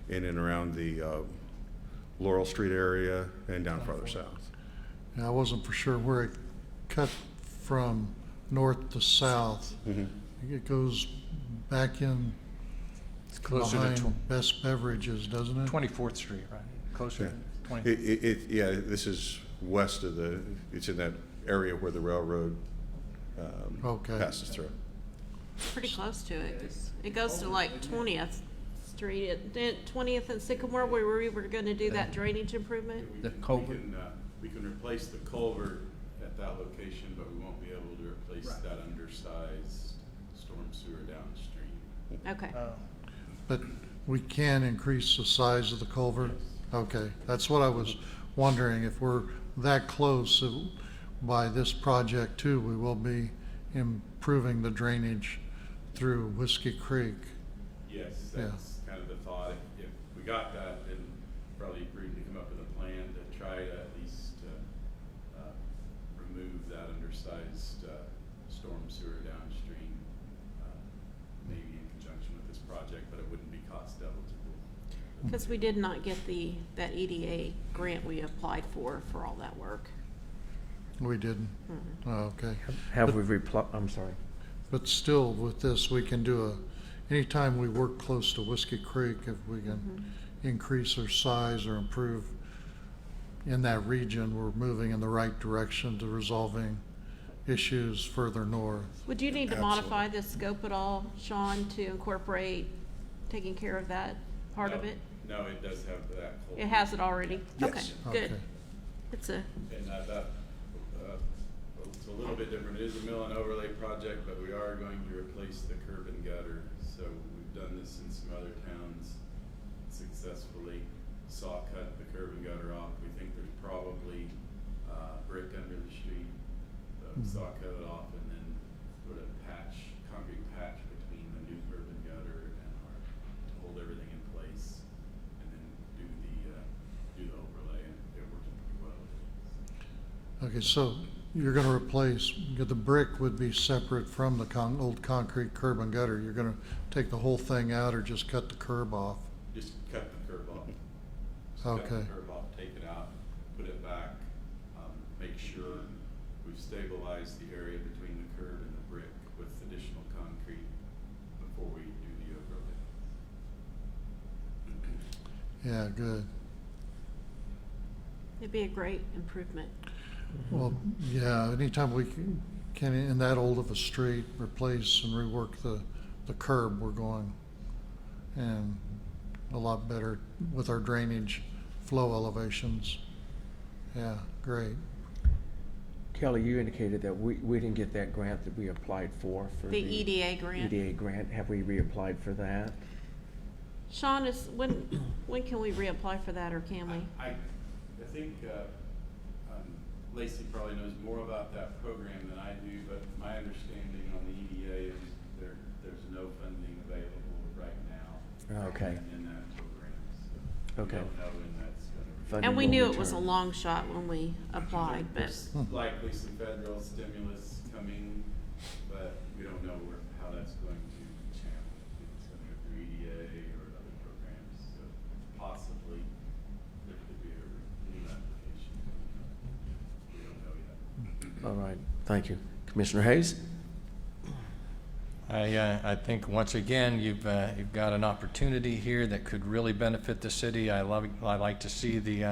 S11: and around the Laurel Street area and down farther south.
S4: Yeah, I wasn't for sure where it cut from north to south. It goes back in
S3: It's closer to
S4: behind Best Beverages, doesn't it?
S3: 24th Street, right? Closer to 20.
S11: Yeah, this is west of it's in that area where the railroad
S4: Okay.
S11: passes through.
S7: Pretty close to it. 'Cause it goes to like 20th Street, 20th and Sycamore, where we were gonna do that drainage improvement.
S5: The
S12: We
S5: culvert.
S12: can replace the culvert at that location, but we won't be able to replace that undersized storm sewer downstream.
S7: Okay.
S4: But we can increase the size of the culvert? Okay, that's what I was wondering, if we're that close by this project too, we will be improving the drainage through Whiskey Creek.
S12: Yes,
S4: Yeah.
S12: that's kind of the thought. If we got that, then probably agreed to come up with a plan to try to at least remove that undersized storm sewer downstream, maybe in conjunction with this project, but it wouldn't be cost eligible.
S7: Because we did not get that EDA grant we applied for all that work.
S4: We didn't? Oh, okay.
S1: Have we I'm sorry.
S4: But still, with this, we can do anytime we work close to Whiskey Creek, if we can increase our size or improve in that region, we're moving in the right direction to resolving issues further north.
S7: Would you need to modify the scope at all, Sean, to incorporate taking care of that part of it?
S12: No, it does have that.
S7: It has it already?
S11: Yes.
S7: Okay, good.
S4: Okay.
S7: It's a,
S12: And it's a little bit different. It is a mill and overlay project, but we are going to replace the curb and gutter. So we've done this in some other towns successfully. Saw cut the curb and gutter off. We think there's probably brick under the street. Saw cut it off and then put a concrete patch between the new curb and gutter and to hold everything in place, and then do the overlay, and it worked pretty well.
S4: Okay, so you're gonna replace, the brick would be separate from the old concrete curb and gutter. You're gonna take the whole thing out or just cut the curb off?
S12: Just cut the curb off. Just cut
S4: Okay.
S12: the curb off, take it out, put it back, make sure we've stabilized the area between the curb and the brick with additional concrete before we do the overlay.
S4: Yeah, good.
S7: it'd be a great improvement.
S4: Well, yeah, anytime we can, in that old of a street, replace and rework the curb, we're going, and a lot better with our drainage flow elevations. Yeah, great.
S1: Kelly, you indicated that we didn't get that grant that we applied for
S7: The EDA grant.
S1: EDA grant. Have we reapplied for that?
S7: Sean, when can we reapply for that, or can we?
S12: I think Lacey probably knows more about that program than I do, but my understanding on the EDA is there's no funding available right now.
S1: Okay.
S12: In that program, so
S1: Okay.
S12: we don't know when that's going to be.
S1: Funding
S7: And we
S1: will
S7: knew it was a
S1: return.
S7: long shot when we applied, but
S12: There's likely some federal stimulus coming, but we don't know how that's going to channel. If it's going to go through EDA or other programs, so possibly there could be a new application. We don't know yet.
S1: All right, thank you. Commissioner Hayes?
S3: I think once again, you've got an opportunity here that could really benefit the city. I like to see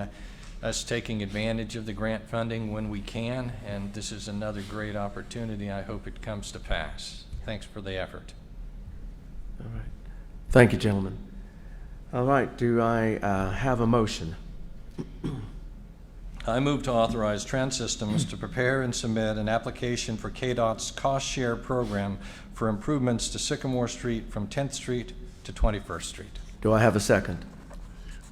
S3: us taking advantage of the grant funding when we can, and this is another great opportunity. I hope it comes to pass. Thanks for the effort.
S1: All right. Thank you, gentlemen. All right, do I have a motion?
S3: I move to authorize Trans Systems to prepare and submit an application for KDOT's cost share program for improvements to Sycamore Street from 10th Street to 21st Street.
S1: Do I have a second?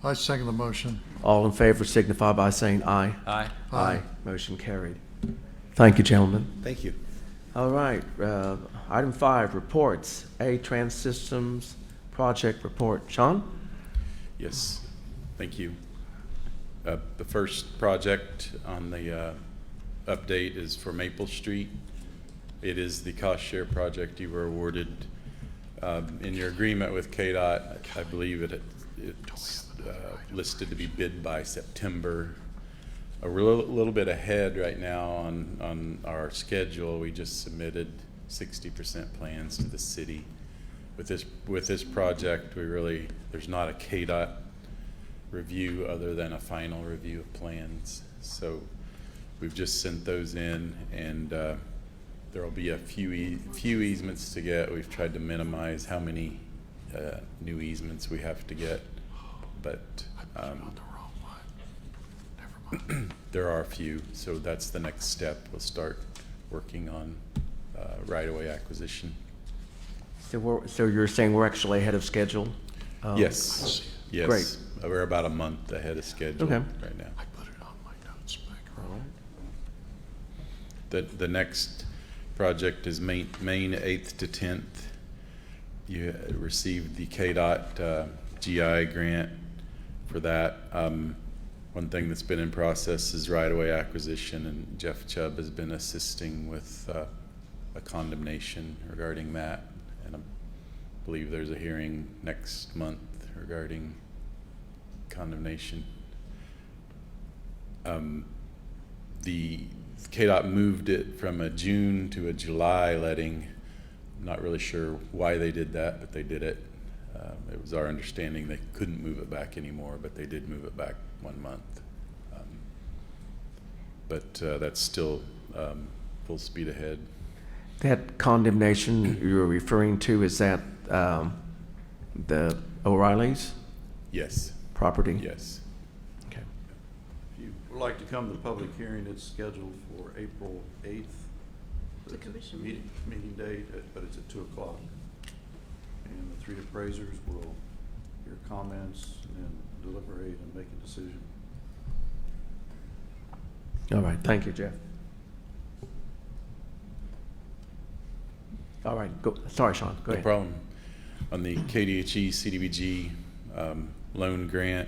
S4: I second the motion.
S1: All in favor signify by saying aye.
S3: Aye.
S4: Aye.
S1: Motion carried. Thank you, gentlemen.
S11: Thank you.
S1: All right, item 5, reports. A, Trans Systems Project Report. Sean?
S12: Yes, thank you. The first project on the update is for Maple Street. It is the cost share project you were awarded. In your agreement with KDOT, I believe it's listed to be bid by September. We're a little bit ahead right now on our schedule. We just submitted 60% plans to the city. With this project, there's not a KDOT review other than a final review of plans. So we've just sent those in, and there will be a few easements to get. We've tried to minimize how many new easements we have to get, but there are a few, so that's the next step. We'll start working on right-of-way acquisition.
S1: So you're saying we're actually ahead of schedule?
S12: Yes.
S1: Great.
S12: We're about a month ahead of schedule
S1: Okay.
S12: right now.
S4: I put it on my notes back.
S1: All right.
S12: The next project is Main 8th to 10th. You received the KDOT GI grant for that. One thing that's been in process is right-of-way acquisition, and Jeff Chubb has been assisting with a condemnation regarding that. And I believe there's a hearing next month regarding condemnation. The KDOT moved it from a June to a July letting. I'm not really sure why they did that, but they did it. It was our understanding they couldn't move it back anymore, but they did move it back 1 month. But that's still full speed ahead.
S1: That condemnation you're referring to, is that the O'Reilly's
S12: Yes.
S1: property?
S12: Yes.
S1: Okay.
S13: If you would like to come to the public hearing, it's scheduled for April 8th.
S7: It's a commission
S13: Meeting date, but it's at 2 o'clock. And the 3 appraisers will hear comments and then deliberate and make a decision.
S1: All right, thank you, Jeff. All right, go. Sorry, Sean, go
S12: No
S1: ahead.
S12: problem. On the KDHE CDBG loan grant,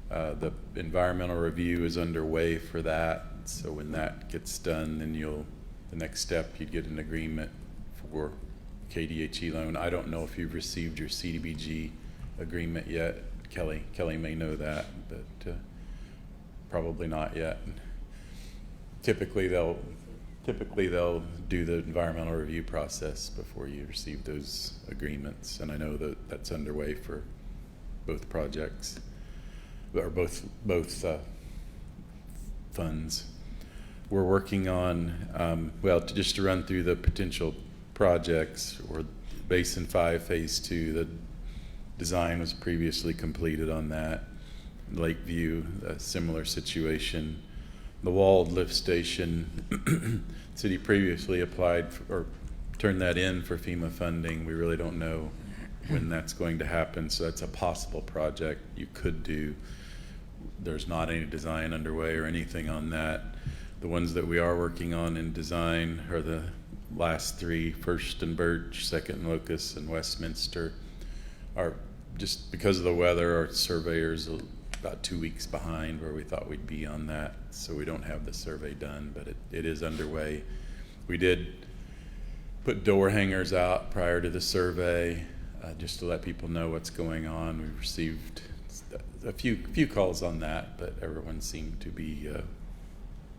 S12: the environmental review is underway for that. So when that gets done, then the next step, you'd get an agreement for KDHE loan. I don't know if you've received your CDBG agreement yet. Kelly may know that, but probably not yet. Typically they'll do the environmental review process before you receive those agreements, and I know that that's underway for both projects, or both funds. We're working on, just to run through the potential projects, or Basin 5 Phase 2, the design was previously completed on that. Lakeview, a similar situation. The Wald lift station, city previously applied or turned that in for FEMA funding. We really don't know when that's going to happen, so that's a possible project you could do. There's not any design underway or anything on that. The ones that we are working on in design are the last 3, First and Birch, Second and Locust, and Westminster. Are just because of the weather, our surveyors are about 2 weeks behind where we thought we'd be on that, so we don't have the survey done, but it is underway. We did put door hangers out prior to the survey, just to let people know what's going on. We received a few calls on that, but everyone seemed to be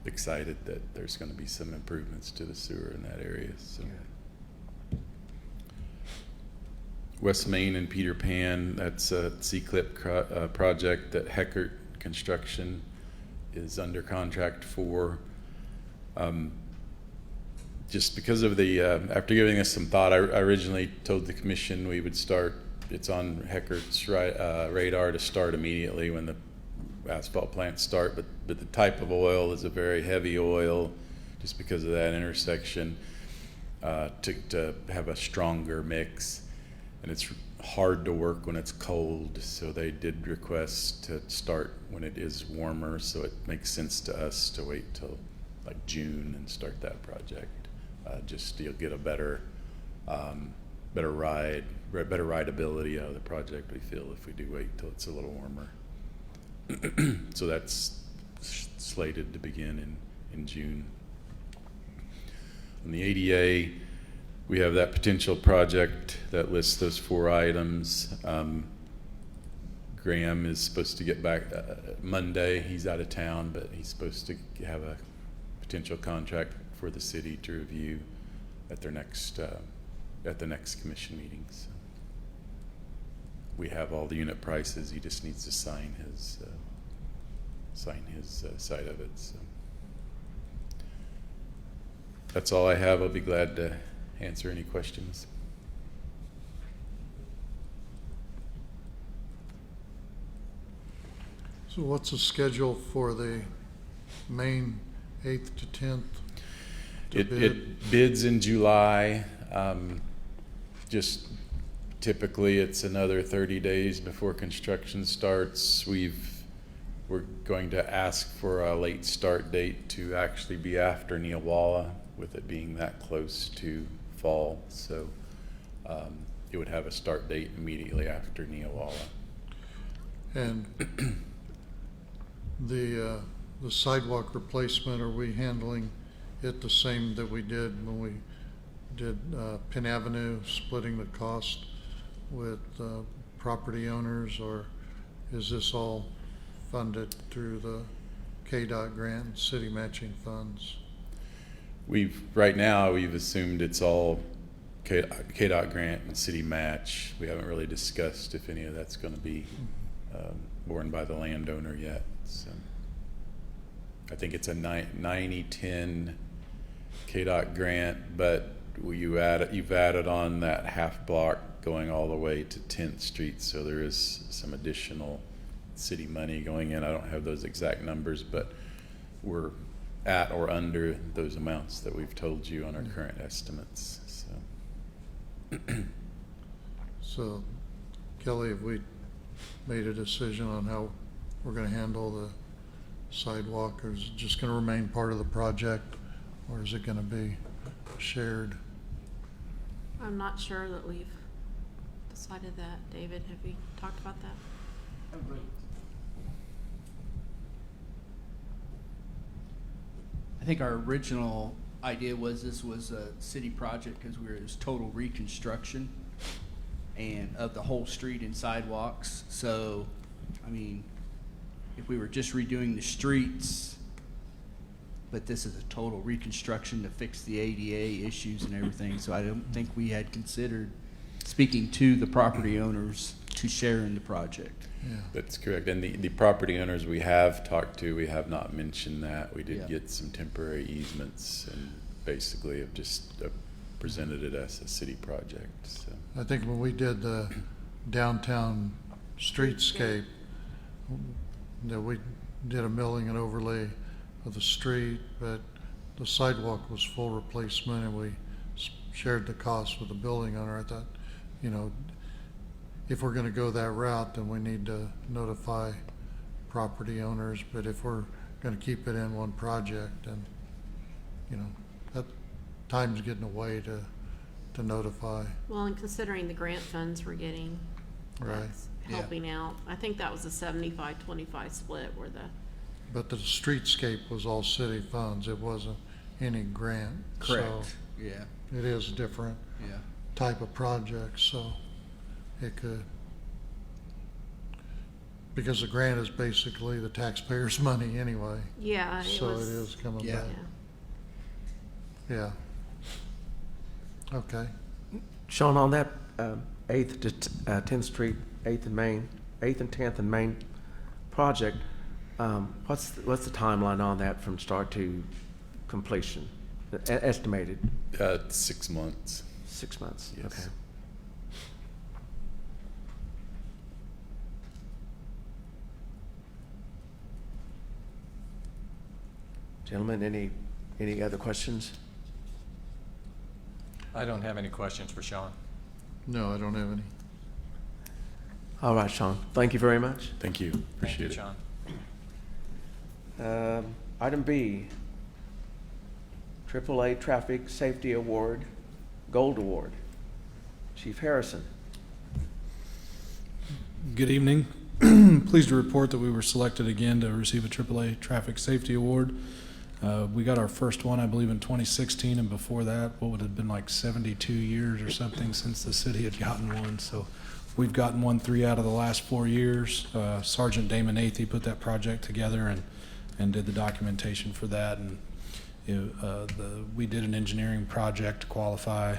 S12: excited that there's going to be some improvements to the sewer in that area. So. West Main and Peter Pan, that's a C-CLIP project that Heckert Construction is under contract for. Just because of the, after giving us some thought, I originally told the commission we would start, it's on Heckert's radar to start immediately when the asphalt plants start, but the type of oil is a very heavy oil, just because of that intersection, to have a stronger mix. And it's hard to work when it's cold, so they did request to start when it is warmer, so it makes sense to us to wait till like June and start that project. Just you'll get a better rideability out of the project, we feel, if we do wait till it's a little warmer. So that's slated to begin in June. On the ADA, we have that potential project that lists those 4 items. Graham is supposed to get back Monday. He's out of town, but he's supposed to have a potential contract for the city to review at their next at the next commission meeting. So we have all the unit prices. He just needs to sign his side of it. So that's all I have. I'll be glad to answer any questions.
S4: So what's the schedule for the main 8th to 10th?
S12: It bids in July. Just typically it's another 30 days before construction starts. We're going to ask for a late start date to actually be after Neowalla, with it being that close to fall. So it would have a start date immediately after Neowalla.
S4: And the sidewalk replacement, are we handling it the same that we did when we did Penn Avenue, splitting the cost with property owners, or is this all funded through the KDOT grant, city matching funds?
S12: Right now we've assumed it's all KDOT grant and city match. We haven't really discussed if any of that's going to be borne by the landowner yet. So I think it's a 90-10 KDOT grant, but you've added on that half block going all the way to 10th Street, so there is some additional city money going in. I don't have those exact numbers, but we're at or under those amounts that we've told you on our current estimates.
S4: So Kelly, have we made a decision on how we're going to handle the sidewalk, or is it just going to remain part of the project, or is it going to be shared?
S7: I'm not sure that we've decided that. David, have we talked about that?
S14: I think our original idea was this was a city project because it was total reconstruction and of the whole street and sidewalks. So, I mean, if we were just redoing the streets, but this is a total reconstruction to fix the ADA issues and everything. So I don't think we had considered speaking to the property owners to share in the project.
S4: Yeah.
S12: That's correct. And the property owners we have talked to, we have not mentioned that. We did get some temporary easements and basically have just presented it as a city project. So
S4: I think when we did the downtown streetscape, that we did a milling and overlay of the street, but the sidewalk was full replacement, and we shared the cost with the building owner. I thought, you know, if we're going to go that route, then we need to notify property owners. But if we're going to keep it in one project, then, you know, that time's getting away to notify.
S7: Well, and considering the grant funds we're getting,
S4: Right.
S7: that's helping out. I think that was a 75-25 split where the
S4: But the streetscape was all city funds. It wasn't any grant.
S14: Correct.
S4: So
S14: Yeah.
S4: it is different
S14: Yeah.
S4: type of project, so it could, because the grant is basically the taxpayers' money anyway.
S7: yeah, it
S4: So
S7: was.
S4: it is coming
S14: Yeah.
S4: back. Yeah. Okay.
S1: Sean, on that 8th to 10th Street, 8th and Main, 8th and 10th and Main project, what's the timeline on that from start to completion? Estimated
S12: 6 months.
S1: 6 months.
S12: Yes.
S1: Okay. Gentlemen, any other questions?
S3: I don't have any questions for Sean.
S4: No, I don't have any.
S1: All right, Sean. Thank you very much.
S12: Thank you.
S3: Thank you,
S12: Appreciate it.
S3: Sean.
S1: Item B, AAA Traffic Safety Award, Gold Award. Chief Harrison.
S5: Good evening. Pleased to report that we were selected again to receive a AAA Traffic Safety Award. We got our first one, I believe, in 2016, and before that, what would have been like 72 years or something since the city had gotten one. So we've gotten one 3 out of the last 4 years. Sergeant Damon Athey put that project together and did the documentation for that. And we did an engineering project to qualify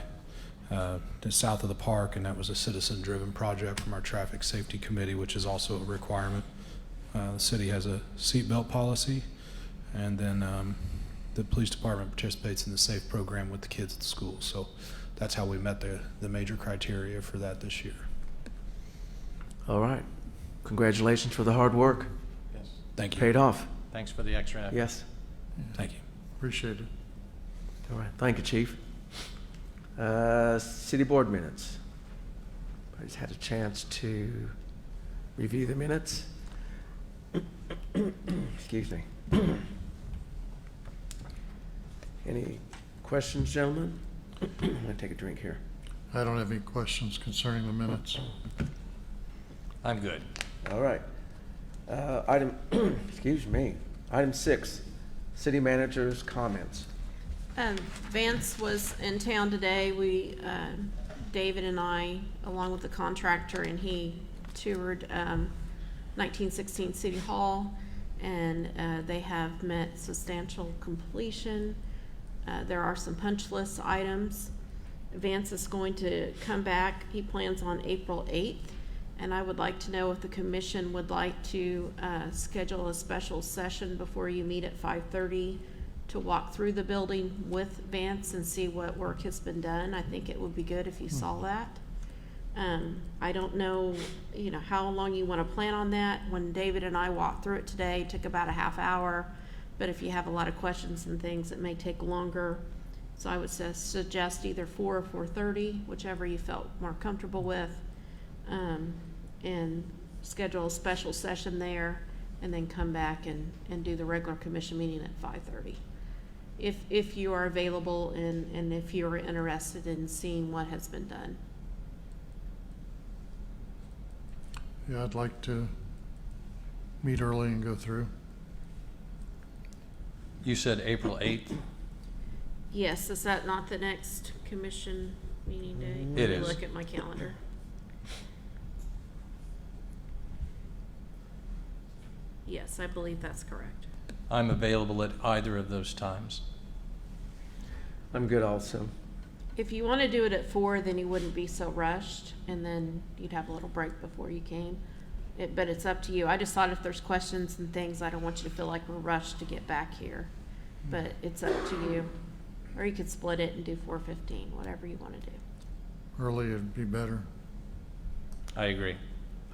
S5: to south of the park, and that was a citizen-driven project from our traffic safety committee, which is also a requirement. The city has a seatbelt policy, and then the police department participates in the SAFE program with the kids at the school. So that's how we met the major criteria for that this year.
S1: All right. Congratulations for the hard work.
S3: Yes.
S5: Thank you.
S1: Paid off.
S3: Thanks for the extra effort.
S1: Yes.
S5: Thank you.
S4: Appreciate it.
S1: All right. Thank you, Chief. City board minutes. I just had a chance to review the minutes. Excuse me. Any questions, gentlemen? I'm going to take a drink here.
S4: I don't have any questions concerning the minutes.
S3: I'm good.
S1: All right. Excuse me. Item 6, city manager's comments.
S7: Vance was in town today. David and I, along with the contractor, and he toured 1916 City Hall, and they have met substantial completion. There are some punch list items. Vance is going to come back. He plans on April 8th, and I would like to know if the commission would like to schedule a special session before you meet at 5:30 to walk through the building with Vance and see what work has been done. I think it would be good if you saw that. I don't know, how long you want to plan on that. When David and I walked through it today, it took about a half hour, but if you have a lot of questions and things, it may take longer. So I would suggest either 4 or 4:30, whichever you felt more comfortable with, and schedule a special session there, and then come back and do the regular commission meeting at 5:30. If you are available and if you're interested in seeing what has been done.
S4: Yeah, I'd like to meet early and go through.
S3: You said April 8th?
S7: Yes, is that not the next commission meeting day?
S3: It
S7: Let me
S3: is.
S7: look at my calendar. Yes, I believe that's correct.
S3: I'm available at either of those times.
S1: I'm good also.
S7: If you want to do it at 4, then you wouldn't be so rushed, and then you'd have a little break before you came. But it's up to you. I just thought if there's questions and things, I don't want you to feel like we're rushed to get back here. But it's up to you. Or you could split it and do 4:15, whatever you want to do.
S4: Early would be better.
S3: I agree.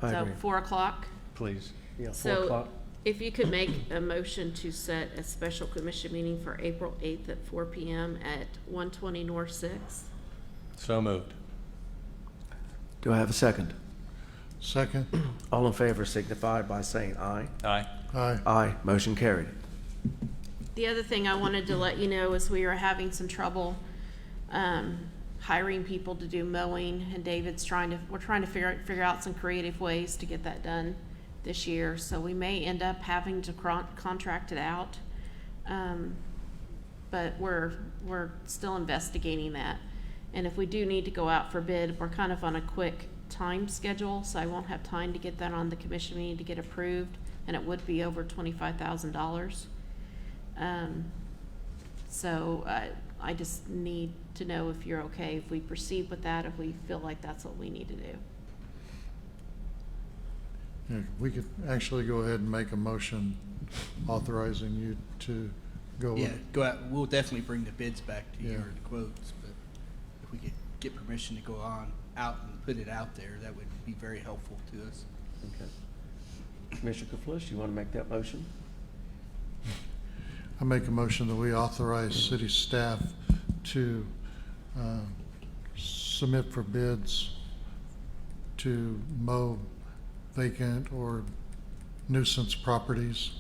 S1: I
S7: So
S1: agree.
S7: 4 o'clock?
S3: Please.
S1: Yeah, 4
S7: So
S1: o'clock.
S7: if you could make a motion to set a special commission meeting for April 8th at 4 p.m. at 120 North 6th.
S3: So moved.
S1: Do I have a second?
S4: Second.
S1: All in favor signify by saying aye.
S3: Aye.
S4: Aye.
S1: Aye. Motion carried.
S7: The other thing I wanted to let you know is we are having some trouble hiring people to do mowing, and we're trying to figure out some creative ways to get that done this year. So we may end up having to contract it out, but we're still investigating that. And if we do need to go out for bid, we're kind of on a quick time schedule, so I won't have time to get that on the commission meeting to get approved, and it would be over $25,000. So I just need to know if you're okay, if we proceed with that, if we feel like that's what we need to do.
S4: Yeah, we could actually go ahead and make a motion authorizing you to go with
S14: Yeah,
S4: it.
S14: go out, we'll definitely bring the bids back to you,
S4: Yeah.
S14: or the quotes, but if we could get permission to go out and put it out there, that would be very helpful to us.
S1: Okay. Commissioner Kaflish, you want to make that motion?
S4: I make a motion that we authorize city staff to submit for bids to mow vacant or nuisance properties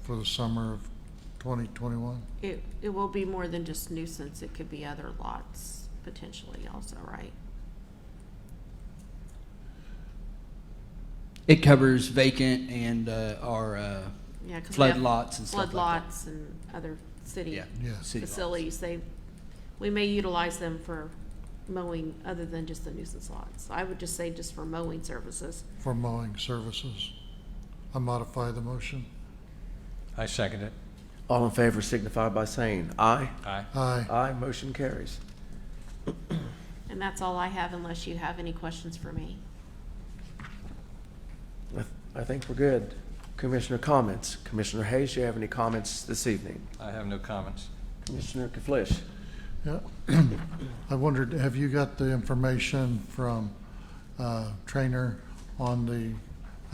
S4: for the summer of 2021.
S7: It will be more than just nuisance, it could be other lots potentially also, right?
S14: It covers vacant and our
S7: Yeah, 'cause we
S14: flood
S7: have
S14: lots and
S7: flood
S14: stuff like that.
S7: lots and other city
S14: Yeah.
S4: Yeah.
S14: City lots.
S7: facilities. We may utilize them for mowing other than just the nuisance lots. I would just say just for mowing services.
S4: For mowing services. I modify the motion.
S3: I second it.
S1: All in favor signify by saying aye.
S3: Aye.
S4: Aye.
S1: Aye, motion carries.
S7: And that's all I have unless you have any questions for me.
S1: I think we're good. Commissioner comments. Commissioner Hayes, do you have any comments this evening?
S3: I have no comments.
S1: Commissioner Kiflish?
S4: Yeah. I wondered, have you got the information from Trainer on the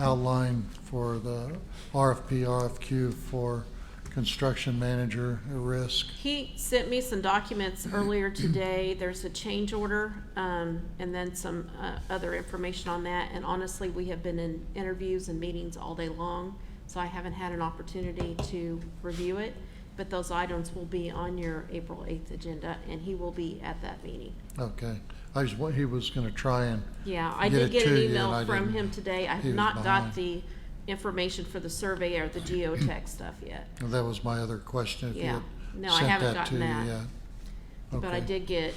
S4: outline for the RFP, RFQ for construction manager at risk?
S7: He sent me some documents earlier today. There's a change order, and then some other information on that. And honestly, we have been in interviews and meetings all day long, so I haven't had an opportunity to review it. But those items will be on your April 8th agenda, and he will be at that meeting.
S4: Okay. He was gonna try and
S7: Yeah, I
S4: get
S7: did
S4: it
S7: get
S4: to
S7: an
S4: you, and
S7: email
S4: I
S7: from
S4: didn't-
S7: him today. I
S4: he
S7: have
S4: was
S7: not got
S4: behind.
S7: the information for the survey or the geotech stuff yet.
S4: That was my other question, if you
S7: Yeah.
S4: had
S7: No, I
S4: sent
S7: haven't
S4: that to
S7: gotten
S4: you
S7: that.
S4: yet.
S7: But I
S4: Okay.
S7: did get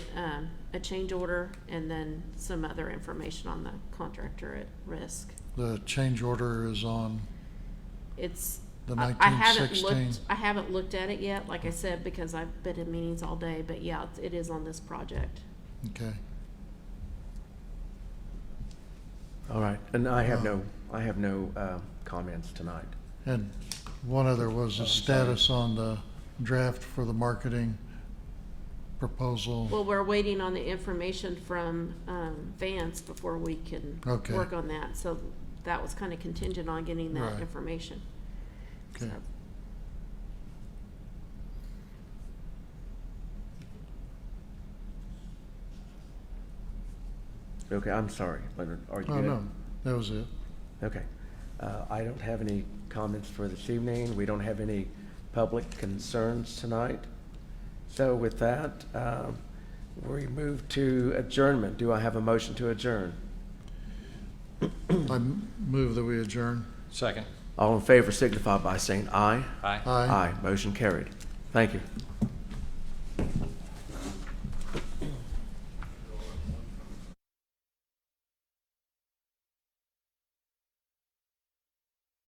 S7: a change order and then some other information on the contractor at risk.
S4: The change order is on
S7: It's,
S4: the
S7: I haven't
S4: 1916.
S7: looked, I haven't looked at it yet, like I said, because I've been in meetings all day, but yeah, it is on this project.
S4: Okay.
S1: All right, and I have no comments tonight.
S4: And one other was
S1: Oh,
S4: the
S1: I'm sorry.
S4: status on the draft for the marketing proposal.
S7: Well, we're waiting on the information from Vance before we can
S4: Okay.
S7: work on that. So that was kind of contingent on getting that
S4: Right.
S7: information.
S4: Okay.
S7: So,
S1: Okay, I'm sorry, Leonard, are you
S4: Oh,
S1: good?
S4: no, that was it.
S1: Okay. I don't have any comments for this evening. We don't have any public concerns tonight. So with that, we move to adjournment. Do I have a motion to adjourn?
S4: I move that we adjourn.
S3: Second.
S1: All in favor signify by saying aye.
S3: Aye.
S4: Aye.
S1: Motion carried. Thank you.